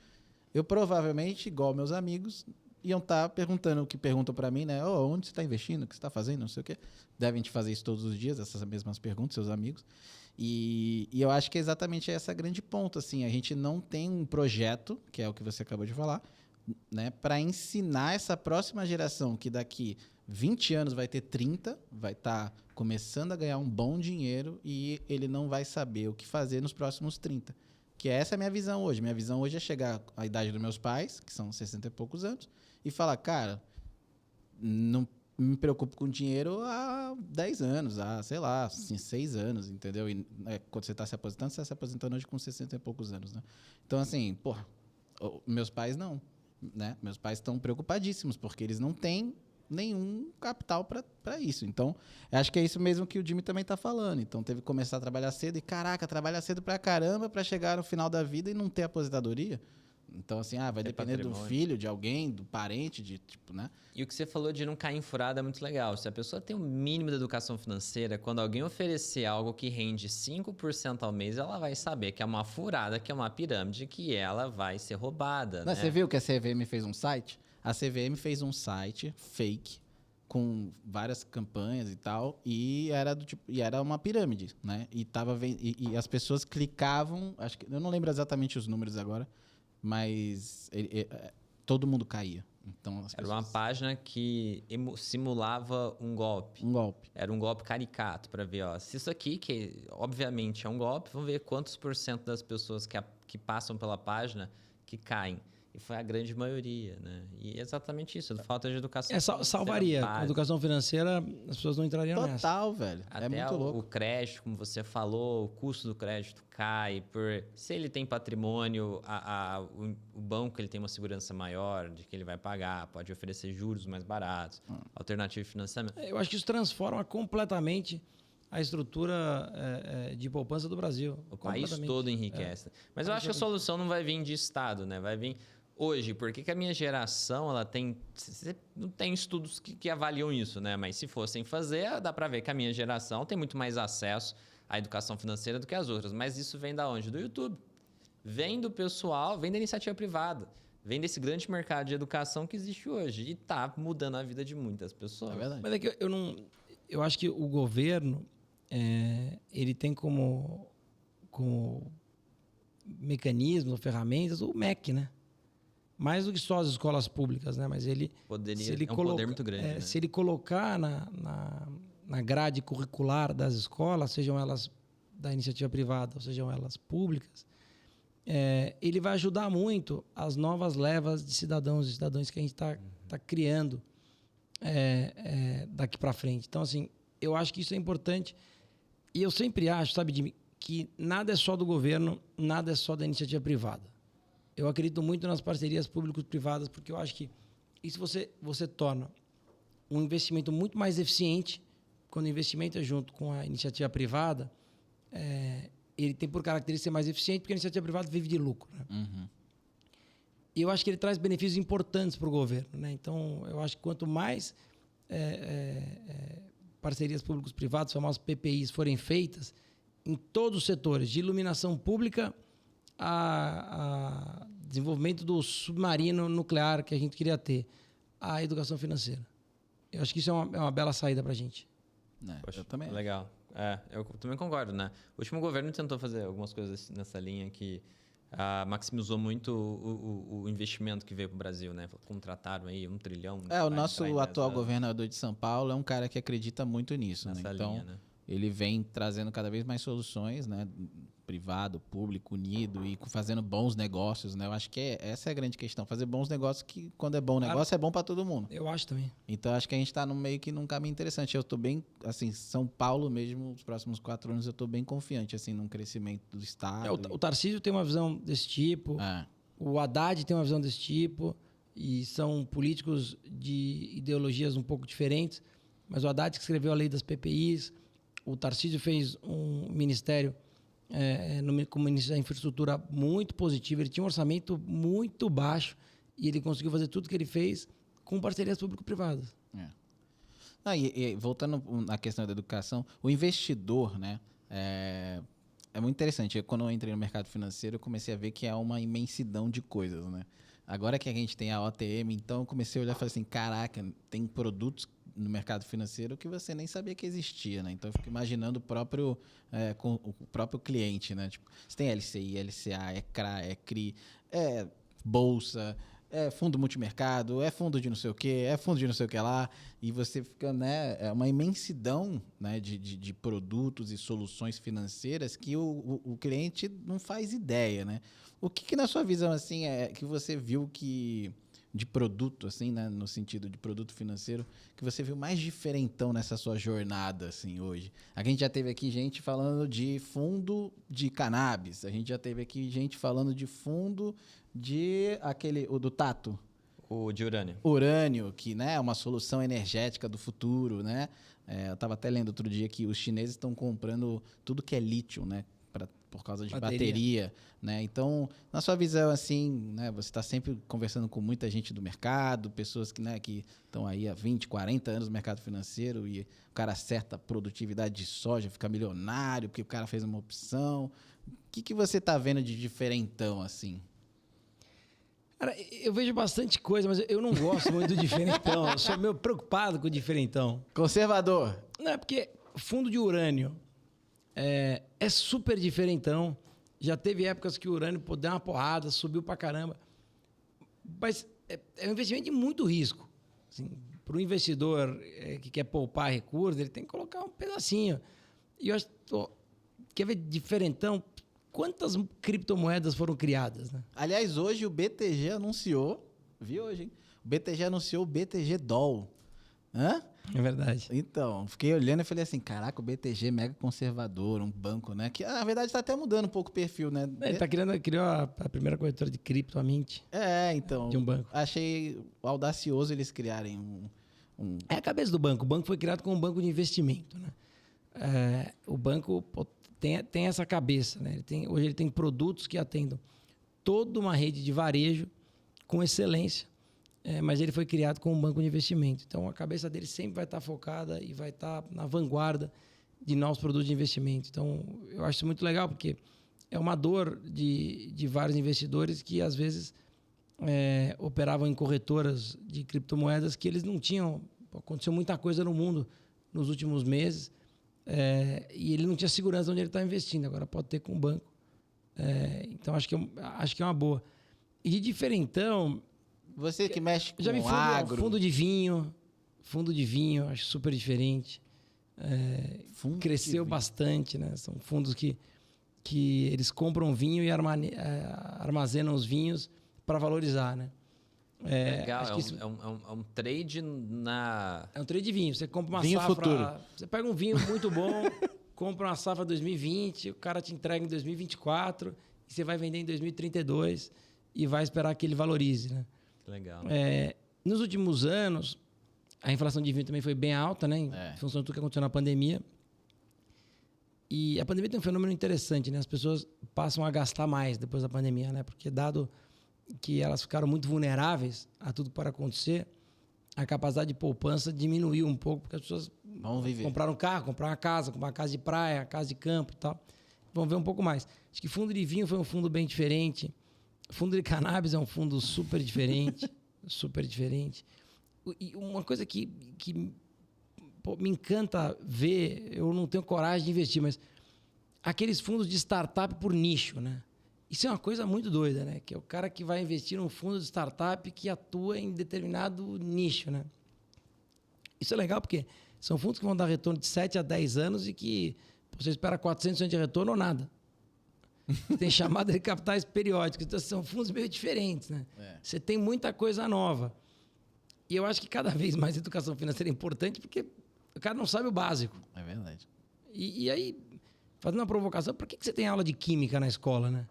eu provavelmente, igual meus amigos, iam estar perguntando o que perguntam para mim, né? Onde você está investindo? O que você está fazendo? Não sei o quê. Devem te fazer isso todos os dias, essas mesmas perguntas, seus amigos. E eu acho que é exatamente essa grande ponta, assim. A gente não tem um projeto, que é o que você acabou de falar, né? Para ensinar essa próxima geração, que daqui 20 anos vai ter 30, vai estar começando a ganhar um bom dinheiro e ele não vai saber o que fazer nos próximos 30. Que essa é a minha visão hoje. Minha visão hoje é chegar à idade dos meus pais, que são 60 e poucos anos, e falar, cara, não me preocupo com dinheiro há 10 anos, há, sei lá, assim, 6 anos, entendeu? E quando você está se aposentando, você está se aposentando hoje com 60 e poucos anos, né? Então, assim, porra, meus pais não, né? Meus pais estão preocupadíssimos, porque eles não têm nenhum capital para isso. Então, acho que é isso mesmo que o Jimmy também está falando. Então, teve que começar a trabalhar cedo e, caraca, trabalhar cedo pra caramba para chegar no final da vida e não ter aposentadoria. Então, assim, vai depender do filho, de alguém, do parente, de tipo, né? E o que você falou de não cair em furada é muito legal. Se a pessoa tem um mínimo de educação financeira, quando alguém oferecer algo que rende 5% ao mês, ela vai saber que é uma furada, que é uma pirâmide, que ela vai ser roubada, né? Você viu que a CVM fez um site? A CVM fez um site fake com várias campanhas e tal, e era uma pirâmide, né? E as pessoas clicavam, acho que eu não lembro exatamente os números agora, mas todo mundo caía. Então, Era uma página que simulava um golpe. Um golpe. Era um golpe caricato para ver, ó, se isso aqui, que obviamente é um golpe, vamos ver quantos por cento das pessoas que passam pela página que caem. E foi a grande maioria, né? E é exatamente isso, falta de educação. Salvaria. A educação financeira, as pessoas não entrariam nessa. Total, velho. Até muito louco. O crédito, como você falou, o custo do crédito cai. Se ele tem patrimônio, o banco ele tem uma segurança maior de que ele vai pagar, pode oferecer juros mais baratos, alternativa de financiamento. Eu acho que isso transforma completamente a estrutura de poupança do Brasil. O país todo enriquece. Mas eu acho que a solução não vai vir de Estado, né? Vai vir... Hoje, por que a minha geração ela tem... Não tem estudos que avaliam isso, né? Mas se fossem fazer, dá para ver que a minha geração tem muito mais acesso à educação financeira do que as outras. Mas isso vem da onde? Do YouTube. Vem do pessoal, vem da iniciativa privada. Vem desse grande mercado de educação que existe hoje. E está mudando a vida de muitas pessoas. É verdade. Mas é que eu acho que o governo, ele tem como mecanismos, ferramentas, o MEC, né? Mais do que só as escolas públicas, né? Mas ele... Um poder muito grande. Né? Se ele colocar na grade curricular das escolas, sejam elas da iniciativa privada ou sejam elas públicas, ele vai ajudar muito as novas levas de cidadãos e cidadãs que a gente está criando daqui para frente. Então, assim, eu acho que isso é importante. E eu sempre acho, sabe, Jimmy, que nada é só do governo, nada é só da iniciativa privada. Eu acredito muito nas parcerias público-privadas, porque eu acho que isso você torna um investimento muito mais eficiente. Quando o investimento é junto com a iniciativa privada, ele tem por característica ser mais eficiente, porque a iniciativa privada vive de lucro. Né? Uhum. E eu acho que ele traz benefícios importantes para o governo. Né? Então, eu acho que quanto mais parcerias públicos-privadas, famosas PPIs, forem feitas, em todos os setores, de iluminação pública a desenvolvimento do submarino nuclear que a gente queria ter, a educação financeira. Eu acho que isso é uma bela saída para a gente. Poxa, eu também. Legal. Eu também concordo, né? O último governo tentou fazer algumas coisas nessa linha que maximizou muito o investimento que veio para o Brasil, né? Contrataram aí 1 trilhão. O nosso atual governador de São Paulo é um cara que acredita muito nisso, né? Então, linha, né? Ele vem trazendo cada vez mais soluções, né? Privado, público, unido e fazendo bons negócios, né? Eu acho que essa é a grande questão. Fazer bons negócios que, quando é bom negócio, é bom para todo mundo. Eu acho também. Então, acho que a gente está meio que num caminho interessante. Eu estou bem, assim, São Paulo mesmo, os próximos 4 anos, eu estou bem confiante, assim, num crescimento do Estado. O Tarcísio tem uma visão desse tipo. O Haddad tem uma visão desse tipo. E são políticos de ideologias um pouco diferentes. Mas o Haddad que escreveu a lei das PPIs. O Tarcísio fez um ministério como ministro da infraestrutura muito positivo. Ele tinha um orçamento muito baixo e ele conseguiu fazer tudo que ele fez com parcerias público-privadas. E voltando na questão da educação, o investidor, né, é muito interessante. Quando eu entrei no mercado financeiro, eu comecei a ver que é uma imensidão de coisas, né? Agora que a gente tem a OTM, então eu comecei a olhar e falei assim, caraca, tem produtos no mercado financeiro que você nem sabia que existia, né? Então eu fico imaginando com o próprio cliente, né? Tipo, você tem LCI, LCA, CRA, CRI, bolsa, fundo multimercado, fundo de não sei o quê, fundo de não sei o que lá, e você fica, né? É uma imensidão, né, de produtos e soluções financeiras que o cliente não faz ideia, né? O que na sua visão, assim, que você viu que... de produto, assim, né, no sentido de produto financeiro, que você viu mais diferentão nessa sua jornada, assim, hoje? A gente já teve aqui gente falando de fundo de cannabis, a gente já teve aqui gente falando de fundo o do Tato. O de urânio. Urânio, que, né, é uma solução energética do futuro, né? Eu estava até lendo outro dia que os chineses estão comprando tudo que é lítio, né? Por causa de bateria, né? Então, na sua visão, assim, né, você está sempre conversando com muita gente do mercado, pessoas que, né, que estão aí há 20, 40 anos no mercado financeiro e o cara acerta a produtividade de soja, fica milionário porque o cara fez uma opção. O que você está vendo de diferentão, assim? Cara, eu vejo bastante coisa, mas eu não gosto muito do diferentão. Eu sou meio preocupado com o diferentão. Conservador. Não, é porque fundo de urânio é super diferentão. Já teve épocas que o urânio deu uma porrada, subiu pra caramba. Mas é um investimento de muito risco. Assim, para o investidor que quer poupar recursos, ele tem que colocar um pedacinho. E eu acho... Quer ver diferentão? Quantas criptomoedas foram criadas, né? Aliás, hoje o BTG anunciou... Vi hoje, hein? O BTG anunciou o BTG Doll. Hã? É verdade. Então, fiquei olhando e falei assim, caraca, o BTG mega conservador, um banco, né? Que, na verdade, está até mudando um pouco o perfil, né? Ele criou a primeira corretora de cripto, a Mint. Então. De um banco. Achei audacioso eles criarem um... É a cabeça do banco. O banco foi criado como um banco de investimento, né? O banco tem essa cabeça, né? Hoje ele tem produtos que atendam toda uma rede de varejo com excelência. Mas ele foi criado como um banco de investimento. Então, a cabeça dele sempre vai estar focada e vai estar na vanguarda de novos produtos de investimento. Então, eu acho isso muito legal, porque é uma dor de vários investidores que, às vezes, operavam em corretoras de criptomoedas que eles não tinham... Aconteceu muita coisa no mundo nos últimos meses e ele não tinha segurança de onde ele está investindo. Agora pode ter com o banco. Então, acho que é uma boa. E de diferentão... Você que mexe com já vi agro... Fundo de vinho, acho super diferente. Cresceu bastante, né? São fundos que eles compram vinho e armazenam os vinhos para valorizar, né? Legal, é um trade na... É um trade de vinho. Você compra uma vinho safra... futuro. Você pega um vinho muito bom, compra uma safra 2020, o cara te entrega em 2024 e você vai vender em 2032 e vai esperar que ele valorize, né? Legal. Nos últimos anos, a inflação de vinho também foi bem alta, né? Em função de tudo que aconteceu na pandemia. E a pandemia tem um fenômeno interessante, né? As pessoas passam a gastar mais depois da pandemia, né? Porque dado que elas ficaram muito vulneráveis a tudo que pode acontecer, a capacidade de poupança diminuiu um pouco, porque as pessoas compraram um carro, compraram uma casa de praia, casa de campo e tal. Vão ver um pouco mais. Acho que fundo de vinho foi um fundo bem diferente. Fundo de cannabis é um fundo super diferente. Super diferente. E uma coisa que me encanta ver, eu não tenho coragem de investir, mas aqueles fundos de startup por nicho, né? Isso é uma coisa muito doida, né? Que é o cara que vai investir num fundo de startup que atua em determinado nicho, né? Isso é legal porque são fundos que vão dar retorno de 7 a 10 anos e que você espera 400% de retorno ou nada. Tem chamada de capitais periódicos. Então, são fundos meio diferentes, né? Você tem muita coisa nova. E eu acho que cada vez mais a educação financeira é importante porque o cara não sabe o básico. É verdade. E aí, fazendo uma provocação, por que você tem aula de química na escola, né?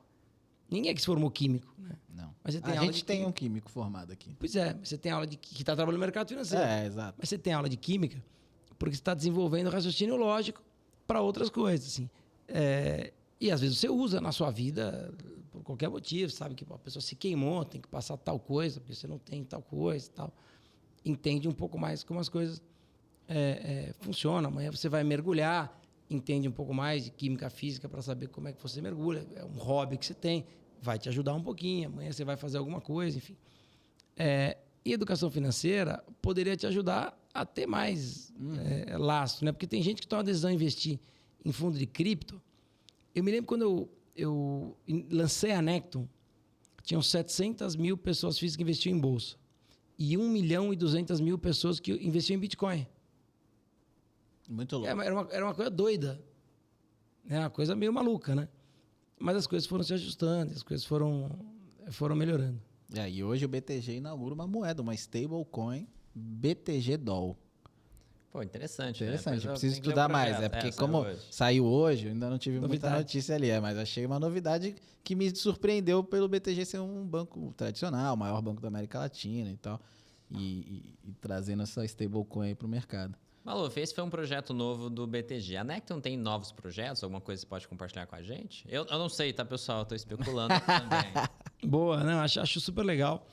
Ninguém é que se formou químico, né? Não. Mas você tem a aula gente de tem química. um químico formado aqui. Pois é, você tem aula que está trabalhando no mercado financeiro. Exato. Mas você tem aula de química porque você está desenvolvendo raciocínio lógico para outras coisas, assim. E às vezes você usa na sua vida por qualquer motivo, sabe? Que a pessoa se queimou, tem que passar tal coisa, porque você não tem tal coisa e tal. Entende um pouco mais como as coisas funcionam. Amanhã você vai mergulhar, entende um pouco mais de química física para saber como é que você mergulha. É um hobby que você tem, vai te ajudar um pouquinho. Amanhã você vai fazer alguma coisa, enfim. E educação financeira poderia te ajudar a ter mais laço, né? Porque tem gente que toma a decisão de investir em fundo de cripto. Eu me lembro quando eu lancei a Necton, tinham 700 mil pessoas físicas que investiam em bolsa e 1.200.000 pessoas que investiam em Bitcoin. Muito louco. Era uma coisa doida. Era uma coisa meio maluca, né? Mas as coisas foram se ajustando, as coisas foram melhorando. E hoje o BTG inaugura uma moeda, uma stablecoin BTG Doll. Pô, interessante. Interessante, né? eu preciso estudar mais. Porque como saiu hoje, eu ainda não tive muita notícia ali. Mas achei uma novidade que me surpreendeu pelo BTG ser um banco tradicional, o maior banco da América Latina e tal. E trazendo essa stablecoin aí para o mercado. Maluf, esse foi um projeto novo do BTG. A Necton tem novos projetos? Alguma coisa que você pode compartilhar com a gente? Eu não sei, tá, pessoal? Eu tô especulando também. Boa, não, acho super legal.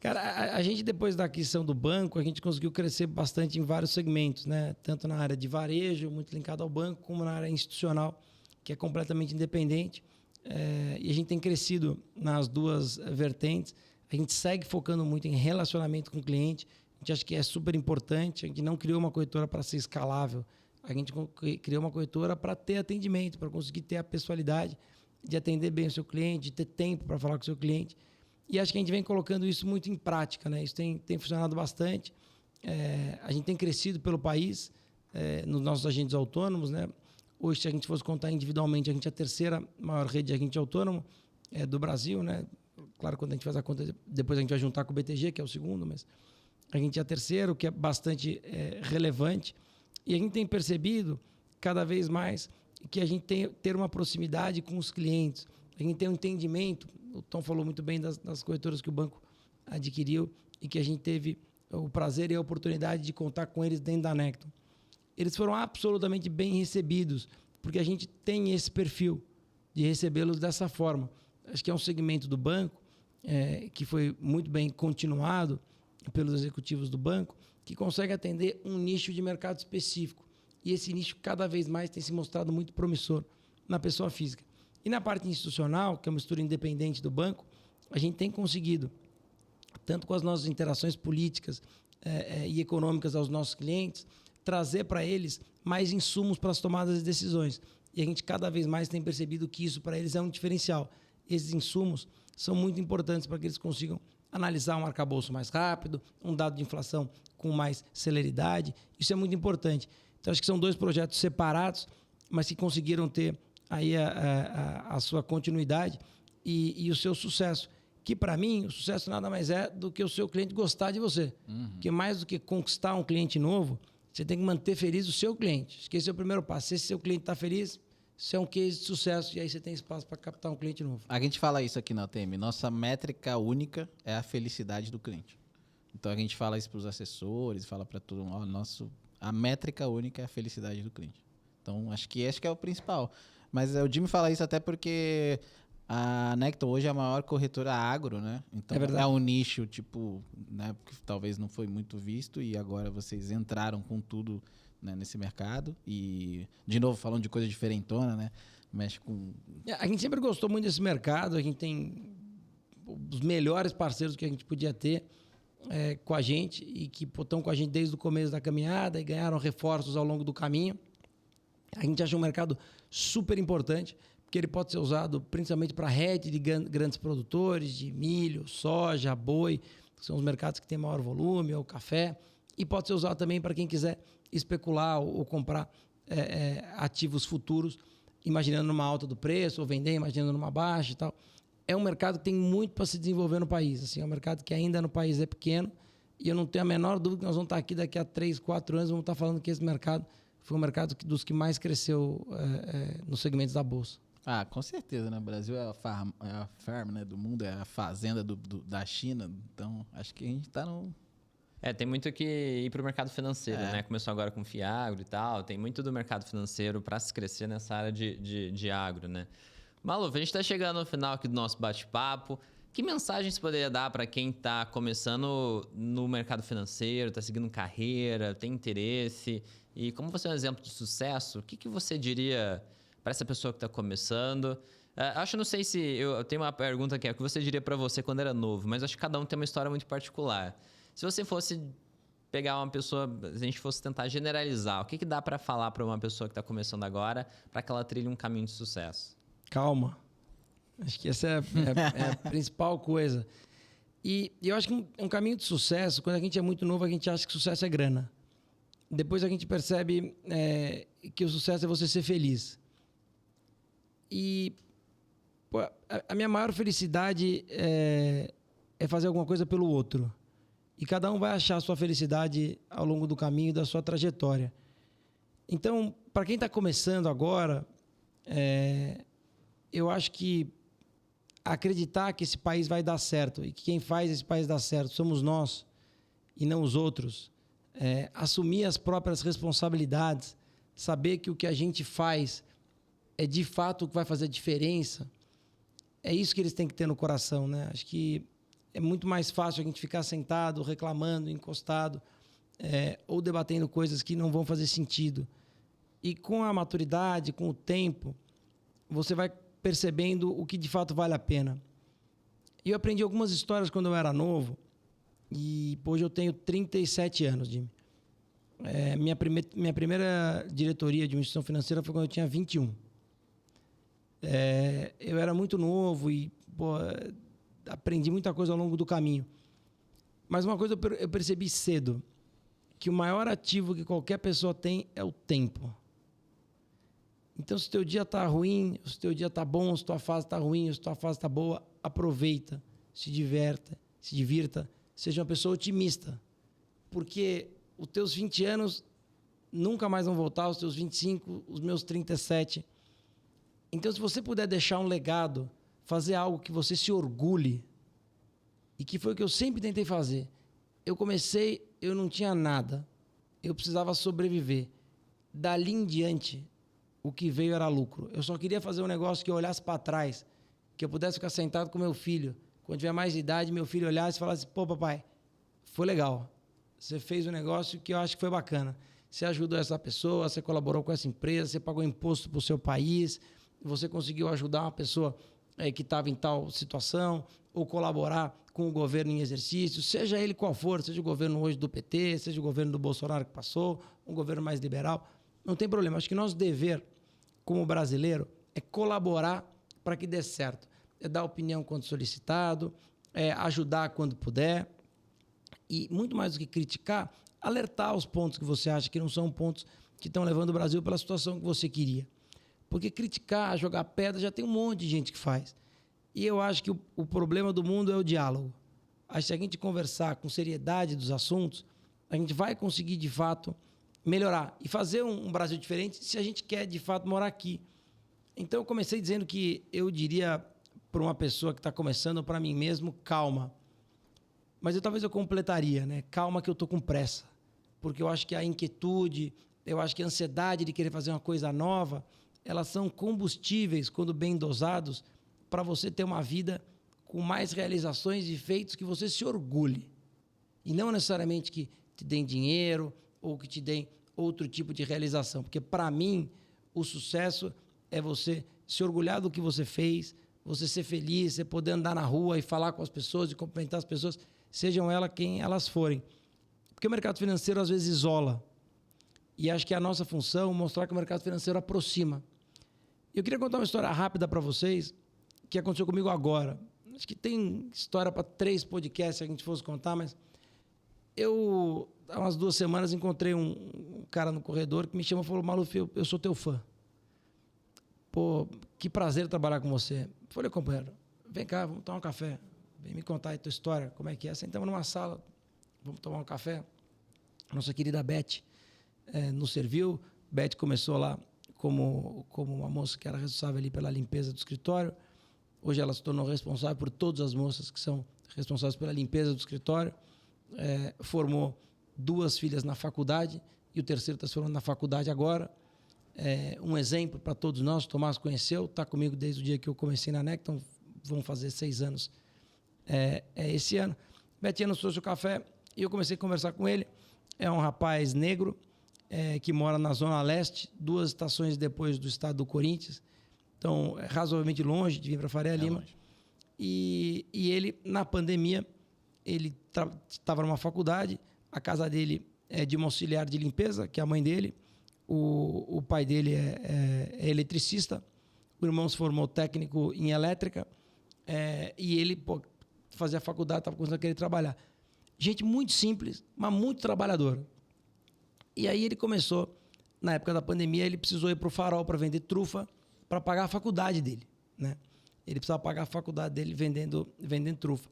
Cara, a gente, depois da aquisição do banco, a gente conseguiu crescer bastante em vários segmentos, né? Tanto na área de varejo, muito linkado ao banco, como na área institucional, que é completamente independente. E a gente tem crescido nas duas vertentes. A gente segue focando muito em relacionamento com o cliente. A gente acha que é super importante. A gente não criou uma corretora para ser escalável. A gente criou uma corretora para ter atendimento, para conseguir ter a pessoalidade de atender bem o seu cliente, de ter tempo para falar com o seu cliente. E acho que a gente vem colocando isso muito em prática, né? Isso tem funcionado bastante. A gente tem crescido pelo país, nos nossos agentes autônomos, né? Hoje, se a gente fosse contar individualmente, a gente é a terceira maior rede de agente autônomo do Brasil, né? Claro, quando a gente faz a conta, depois a gente vai juntar com o BTG, que é o segundo, mas a gente é a terceira, o que é bastante relevante. E a gente tem percebido cada vez mais que a gente tem ter uma proximidade com os clientes. A gente tem um entendimento, o Tom falou muito bem das corretoras que o banco adquiriu e que a gente teve o prazer e a oportunidade de contar com eles dentro da Necton. Eles foram absolutamente bem recebidos, porque a gente tem esse perfil de recebê-los dessa forma. Acho que é um segmento do banco que foi muito bem continuado pelos executivos do banco, que consegue atender um nicho de mercado específico. E esse nicho cada vez mais tem se mostrado muito promissor na pessoa física. E na parte institucional, que é uma estrutura independente do banco, a gente tem conseguido, tanto com as nossas interações políticas e econômicas aos nossos clientes, trazer para eles mais insumos para as tomadas de decisões. E a gente cada vez mais tem percebido que isso para eles é um diferencial. Esses insumos são muito importantes para que eles consigam analisar um arcabouço mais rápido, um dado de inflação com mais celeridade. Isso é muito importante. Então, acho que são 2 projetos separados, mas que conseguiram ter aí a sua continuidade e o seu sucesso. Que, para mim, o sucesso nada mais é do que o seu cliente gostar de você. Porque mais do que conquistar um cliente novo, você tem que manter feliz o seu cliente. Acho que esse é o primeiro passo. Se esse seu cliente está feliz, isso é um case de sucesso e aí você tem espaço para captar um cliente novo. A gente fala isso aqui na UTM. Nossa métrica única é a felicidade do cliente. Então, a gente fala isso para os assessores, fala para todo mundo. A métrica única é a felicidade do cliente. Então, acho que é o principal. Mas o Jimmy fala isso até porque a Necton hoje é a maior corretora agro, né? Então, é um nicho, tipo, né, que talvez não foi muito visto e agora vocês entraram com tudo, né, nesse mercado. E, de novo, falando de coisa diferentona, né? Mexe com... A gente sempre gostou muito desse mercado. A gente tem os melhores parceiros que a gente podia ter com a gente e que estão com a gente desde o começo da caminhada e ganharam reforços ao longo do caminho. A gente acha um mercado super importante, porque ele pode ser usado principalmente para rede de grandes produtores de milho, soja, boi, que são os mercados que têm maior volume, ou café, e pode ser usado também para quem quiser especular ou comprar ativos futuros, imaginando numa alta do preço, ou vender imaginando numa baixa e tal. É um mercado que tem muito para se desenvolver no país. Assim, é um mercado que ainda no país é pequeno e eu não tenho a menor dúvida que nós vamos estar aqui daqui a 3, 4 anos, vamos estar falando que esse mercado foi um mercado dos que mais cresceu nos segmentos da Bolsa. Ah, com certeza, né? O Brasil é a farm, né, do mundo, é a fazenda da China. Então, acho que a gente está no... Tem muito que ir para o mercado financeiro, né? Começou agora com o Fiagro e tal. Tem muito do mercado financeiro para se crescer nessa área de agro, né? Maluf, a gente está chegando no final aqui do nosso bate-papo. Que mensagem você poderia dar para quem está começando no mercado financeiro, está seguindo carreira, tem interesse? E como você é um exemplo de sucesso, o que você diria para essa pessoa que está começando? Não sei se... Eu tenho uma pergunta que é o que você diria para você quando era novo, mas acho que cada um tem uma história muito particular. Se você fosse pegar uma pessoa, se a gente fosse tentar generalizar, o que dá para falar para uma pessoa que está começando agora para que ela trilhe um caminho de sucesso? Calma. Acho que essa é a principal coisa. E eu acho que um caminho de sucesso, quando a gente é muito novo, a gente acha que sucesso é grana. Depois a gente percebe que o sucesso é você ser feliz. E a minha maior felicidade é fazer alguma coisa pelo outro. E cada um vai achar a sua felicidade ao longo do caminho da sua trajetória. Então, para quem está começando agora, eu acho que acreditar que esse país vai dar certo e que quem faz esse país dar certo somos nós e não os outros, assumir as próprias responsabilidades, saber que o que a gente faz é de fato o que vai fazer diferença, é isso que eles têm que ter no coração, né? Acho que é muito mais fácil a gente ficar sentado, reclamando, encostado, ou debatendo coisas que não vão fazer sentido. E com a maturidade, com o tempo, você vai percebendo o que de fato vale a pena. E eu aprendi algumas histórias quando eu era novo, e hoje eu tenho 37 anos, Jimmy. Minha primeira diretoria de uma instituição financeira foi quando eu tinha 21. Eu era muito novo e aprendi muita coisa ao longo do caminho. Mas uma coisa eu percebi cedo, que o maior ativo que qualquer pessoa tem é o tempo. Então, se o teu dia está ruim, se o teu dia está bom, se a tua fase está ruim, se a tua fase está boa, aproveita, se divirta, seja uma pessoa otimista. Porque os teus 20 anos nunca mais vão voltar, os teus 25, os meus 37. Então, se você puder deixar um legado, fazer algo que você se orgulhe, e que foi o que eu sempre tentei fazer. Eu comecei, eu não tinha nada, eu precisava sobreviver. Dali em diante, o que veio era lucro. Eu só queria fazer um negócio que eu olhasse para trás, que eu pudesse ficar sentado com meu filho. Quando tiver mais idade, meu filho olhasse e falasse, pô, papai, foi legal. Você fez um negócio que eu acho que foi bacana. Você ajudou essa pessoa, você colaborou com essa empresa, você pagou imposto para o seu país, você conseguiu ajudar uma pessoa que estava em tal situação, ou colaborar com o governo em exercício, seja ele qual for, seja o governo hoje do PT, seja o governo do Bolsonaro que passou, um governo mais liberal, não tem problema. Acho que nosso dever, como brasileiro, é colaborar para que dê certo. É dar opinião quando solicitado, é ajudar quando puder, e muito mais do que criticar, alertar os pontos que você acha que não são pontos que estão levando o Brasil pela situação que você queria. Porque criticar, jogar pedra, já tem um monte de gente que faz. E eu acho que o problema do mundo é o diálogo. Acho que se a gente conversar com seriedade dos assuntos, a gente vai conseguir, de fato, melhorar. E fazer um Brasil diferente se a gente quer, de fato, morar aqui. Então, eu comecei dizendo que eu diria para uma pessoa que está começando, para mim mesmo, calma. Mas talvez eu completaria, né? Calma que eu estou com pressa. Porque eu acho que a inquietude, eu acho que a ansiedade de querer fazer uma coisa nova, elas são combustíveis, quando bem dosados, para você ter uma vida com mais realizações e feitos que você se orgulhe. E não necessariamente que te deem dinheiro ou que te deem outro tipo de realização. Porque, para mim, o sucesso é você se orgulhar do que você fez, você ser feliz, você poder andar na rua e falar com as pessoas e cumprimentar as pessoas, sejam elas quem elas forem. Porque o mercado financeiro, às vezes, isola. E acho que é a nossa função mostrar que o mercado financeiro aproxima. Eu queria contar uma história rápida para vocês, que aconteceu comigo agora. Acho que tem história para 3 podcasts se a gente fosse contar, mas eu, há umas 2 semanas, encontrei um cara no corredor que me chamou e falou, Maluf, eu sou teu fã. Pô, que prazer trabalhar com você. Eu falei, companheiro, vem cá, vamos tomar um café. Vem me contar aí tua história, como é que é. Sentamos numa sala, vamos tomar um café. Nossa querida Beth nos serviu. Beth começou lá como uma moça que era responsável ali pela limpeza do escritório. Hoje ela se tornou responsável por todas as moças que são responsáveis pela limpeza do escritório. Formou 2 filhas na faculdade e o terceiro está se formando na faculdade agora. Um exemplo para todos nós. O Tomás conheceu, está comigo desde o dia que eu comecei na Necton. Vão fazer 6 anos esse ano. Betinha nos trouxe o café e eu comecei a conversar com ele. É um rapaz negro que mora na Zona Leste, 2 estações depois do estado do Corinthians. Então, é razoavelmente longe de vir para Faria Lima. E ele, na pandemia, ele estava numa faculdade, a casa dele é de uma auxiliar de limpeza, que é a mãe dele, o pai dele é eletricista, o irmão se formou técnico em elétrica, e ele fazia faculdade, estava começando a querer trabalhar. Gente muito simples, mas muito trabalhadora. E aí ele começou, na época da pandemia, ele precisou ir para o Farol para vender trufa, para pagar a faculdade dele, né? Ele precisava pagar a faculdade dele vendendo trufa.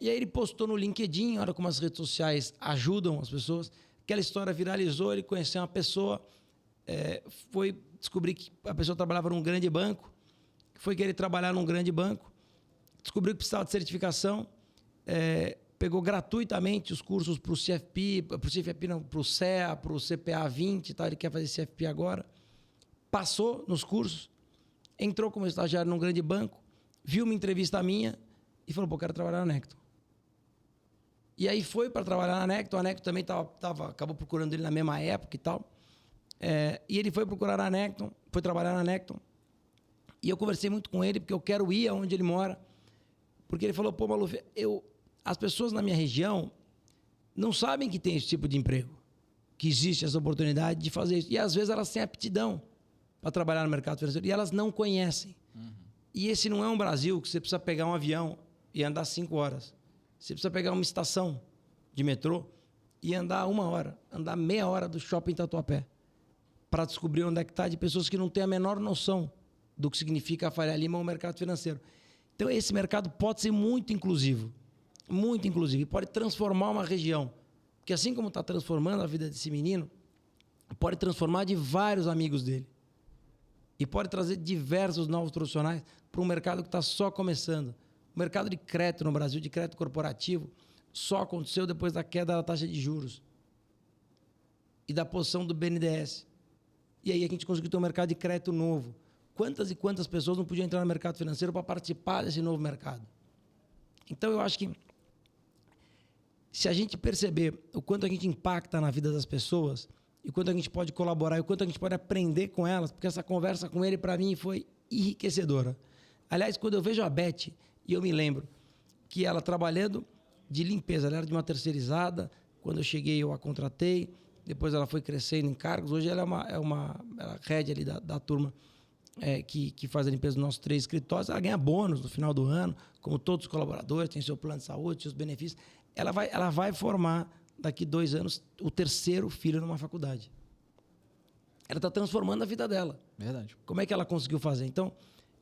E aí ele postou no LinkedIn, olha como as redes sociais ajudam as pessoas, aquela história viralizou, ele conheceu uma pessoa, foi descobrir que a pessoa trabalhava num grande banco, foi querer trabalhar num grande banco, descobriu que precisava de certificação, pegou gratuitamente os cursos para o CFP, para o CEA, para o CPA 20, tá? Ele quer fazer CFP agora, passou nos cursos, entrou como estagiário num grande banco, viu uma entrevista minha e falou, pô, quero trabalhar na Necton. E aí foi para trabalhar na Necton, a Necton também acabou procurando ele na mesma época e tal. E ele foi procurar na Necton, foi trabalhar na Necton. E eu conversei muito com ele, porque eu quero ir aonde ele mora. Porque ele falou, pô, Maluf, as pessoas na minha região não sabem que tem esse tipo de emprego, que existe essa oportunidade de fazer isso. E às vezes elas têm aptidão para trabalhar no mercado financeiro e elas não conhecem. E esse não é um Brasil que você precisa pegar um avião e andar 5 horas. Você precisa pegar uma estação de metrô e andar 1 hora, andar meia hora do shopping Tatuapé para descobrir onde é que está de pessoas que não têm a menor noção do que significa a Faria Lima ou o mercado financeiro. Então, esse mercado pode ser muito inclusivo, e pode transformar uma região. Porque assim como está transformando a vida desse menino, pode transformar de vários amigos dele. E pode trazer diversos novos profissionais para um mercado que está só começando. O mercado de crédito no Brasil, de crédito corporativo, só aconteceu depois da queda da taxa de juros e da posição do BNDES. E aí a gente conseguiu ter um mercado de crédito novo. Quantas e quantas pessoas não podiam entrar no mercado financeiro para participar desse novo mercado? Então, eu acho que se a gente perceber o quanto a gente impacta na vida das pessoas, e o quanto a gente pode colaborar, e o quanto a gente pode aprender com elas, porque essa conversa com ele, para mim, foi enriquecedora. Aliás, quando eu vejo a Beth, e eu me lembro que ela trabalhando de limpeza, ela era de uma terceirizada, quando eu cheguei eu a contratei, depois ela foi crescendo em cargos, hoje ela ela head ali da turma que faz a limpeza dos nossos 3 escritórios, ela ganha bônus no final do ano, como todos os colaboradores, tem seu plano de saúde, seus benefícios. Ela vai formar, daqui 2 anos, o 3º filho numa faculdade. Ela está transformando a vida dela. Verdade. Como é que ela conseguiu fazer? Então,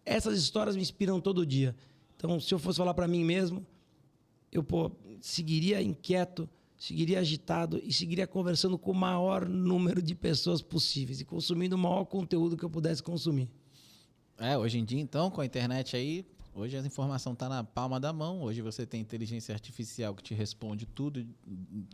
essas histórias me inspiram todo dia. Então, se eu fosse falar para mim mesmo, eu seguiria inquieto, seguiria agitado e seguiria conversando com o maior número de pessoas possíveis e consumindo o maior conteúdo que eu pudesse consumir. Hoje em dia, então, com a internet aí, hoje a informação está na palma da mão. Hoje você tem inteligência artificial que te responde tudo,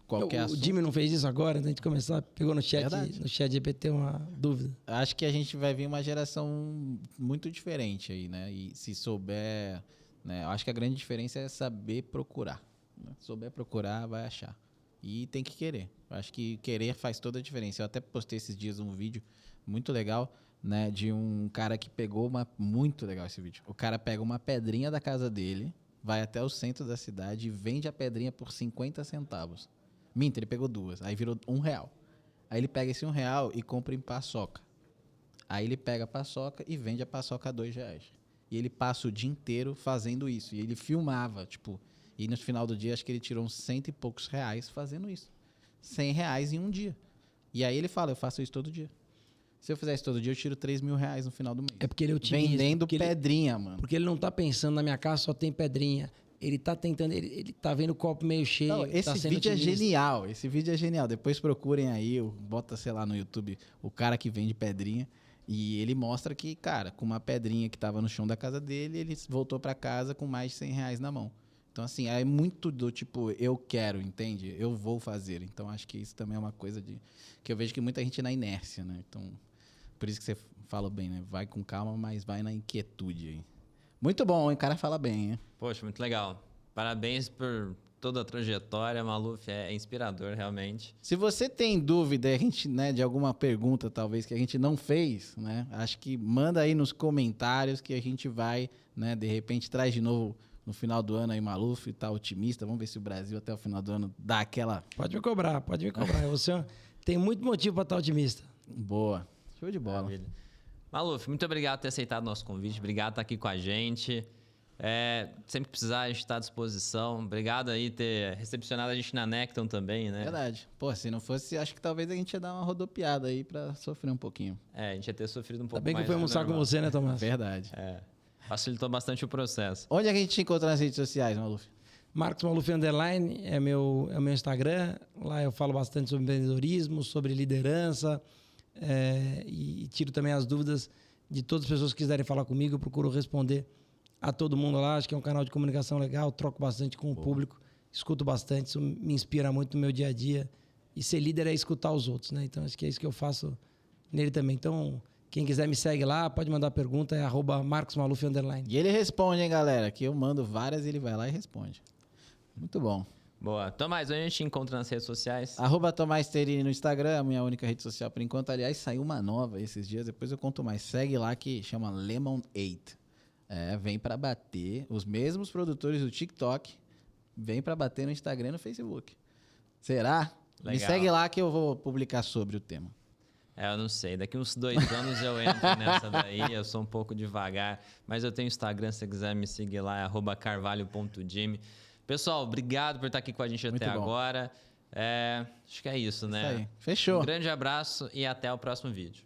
qualquer assunto. O Jimmy não fez isso agora, antes de começar, pegou no chat GPT uma dúvida. Acho que a gente vai vir uma geração muito diferente aí, né? E se souber, né? Eu acho que a grande diferença é saber procurar. Né? Se souber procurar, vai achar. E tem que querer. Eu acho que querer faz toda a diferença. Eu até postei esses dias um vídeo muito legal, né, de um cara que pegou muito legal esse vídeo. O cara pega uma pedrinha da casa dele, vai até o centro da cidade e vende a pedrinha por 50 centavos. Minta, ele pegou 2, aí virou R$1. Aí ele pega esse R$1 e compra em paçoca. Aí ele pega a paçoca e vende a paçoca a R$2. E ele passa o dia inteiro fazendo isso. E ele filmava, e no final do dia acho que ele tirou uns 100 e poucos reais fazendo isso. R$100 em um dia. E aí ele fala, eu faço isso todo dia. Se eu fizer isso todo dia, eu tiro R$3.000 no final do mês. É porque ele é otimista. Vendendo pedrinha, mano. Porque ele não tá pensando, na minha casa só tem pedrinha. Ele tá tentando, ele tá vendo o copo meio cheio. Não, esse vídeo é genial. Esse vídeo é genial. Depois procurem aí, bota, sei lá, no YouTube, o cara que vende pedrinha. E ele mostra que, cara, com uma pedrinha que tava no chão da casa dele, ele voltou pra casa com mais de R$100 na mão. Então, assim, é muito do tipo, eu quero, entende? Eu vou fazer. Então, acho que isso também é uma coisa que eu vejo que muita gente é na inércia, né? Então, por isso que você falou bem, né? Vai com calma, mas vai na inquietude aí. Muito bom, hein? O cara fala bem, hein? Poxa, muito legal. Parabéns por toda a trajetória, Maluf. É inspirador, realmente. Se você tem dúvida, né, de alguma pergunta, talvez, que a gente não fez, né? Acho que manda aí nos comentários que a gente vai, né? De repente, traz de novo no final do ano aí, Maluf, tá otimista. Vamos ver se o Brasil até o final do ano dá aquela... Pode me cobrar. Você tem muito motivo para estar otimista. Boa. Show de bola. Maravilha. Maluf, muito obrigado por ter aceitado o nosso convite. Obrigado por estar aqui com a gente. Sempre que precisar, a gente está à disposição. Obrigado aí por ter recepcionado a gente na Necton também, né? Verdade. Pô, se não fosse, acho que talvez a gente ia dar uma rodopiada aí pra sofrer um pouquinho. A gente ia ter sofrido um pouco Ainda bem mais. que eu fui almoçar com você, né, Tomás? Verdade. Facilitou bastante o processo. Onde é que a gente te encontra nas redes sociais, Maluf? Marcos Maluf Underline é meu Instagram. Lá eu falo bastante sobre empreendedorismo, sobre liderança e tiro também as dúvidas de todas as pessoas que quiserem falar comigo. Eu procuro responder a todo mundo lá. Acho que é um canal de comunicação legal. Troco bastante com o público, escuto bastante. Isso me inspira muito no meu dia a dia. E ser líder é escutar os outros, né? Então acho que é isso que eu faço nele também. Então, quem quiser me segue lá, pode mandar pergunta, é @MarcosMaluf_. E ele responde, hein, galera? Que eu mando várias e ele vai lá e responde. Muito bom. Boa. Tomás, onde a gente encontra nas redes sociais? @Tomás Terini no Instagram, a minha única rede social por enquanto. Aliás, saiu uma nova esses dias, depois eu conto mais. Segue lá que chama Lemon8. Vem pra bater. Os mesmos produtores do TikTok vem pra bater no Instagram e no Facebook. Será? Legal. Me segue lá que eu vou publicar sobre o tema. Eu não sei. Daqui uns 2 anos eu entro nessa daí. Eu sou um pouco devagar. Mas eu tenho Instagram, se você quiser me seguir lá, é @carvalho.jimmy. Pessoal, obrigado por estar aqui com a gente até agora. Acho que é isso, né? Isso aí. Fechou. Um grande abraço e até o próximo vídeo.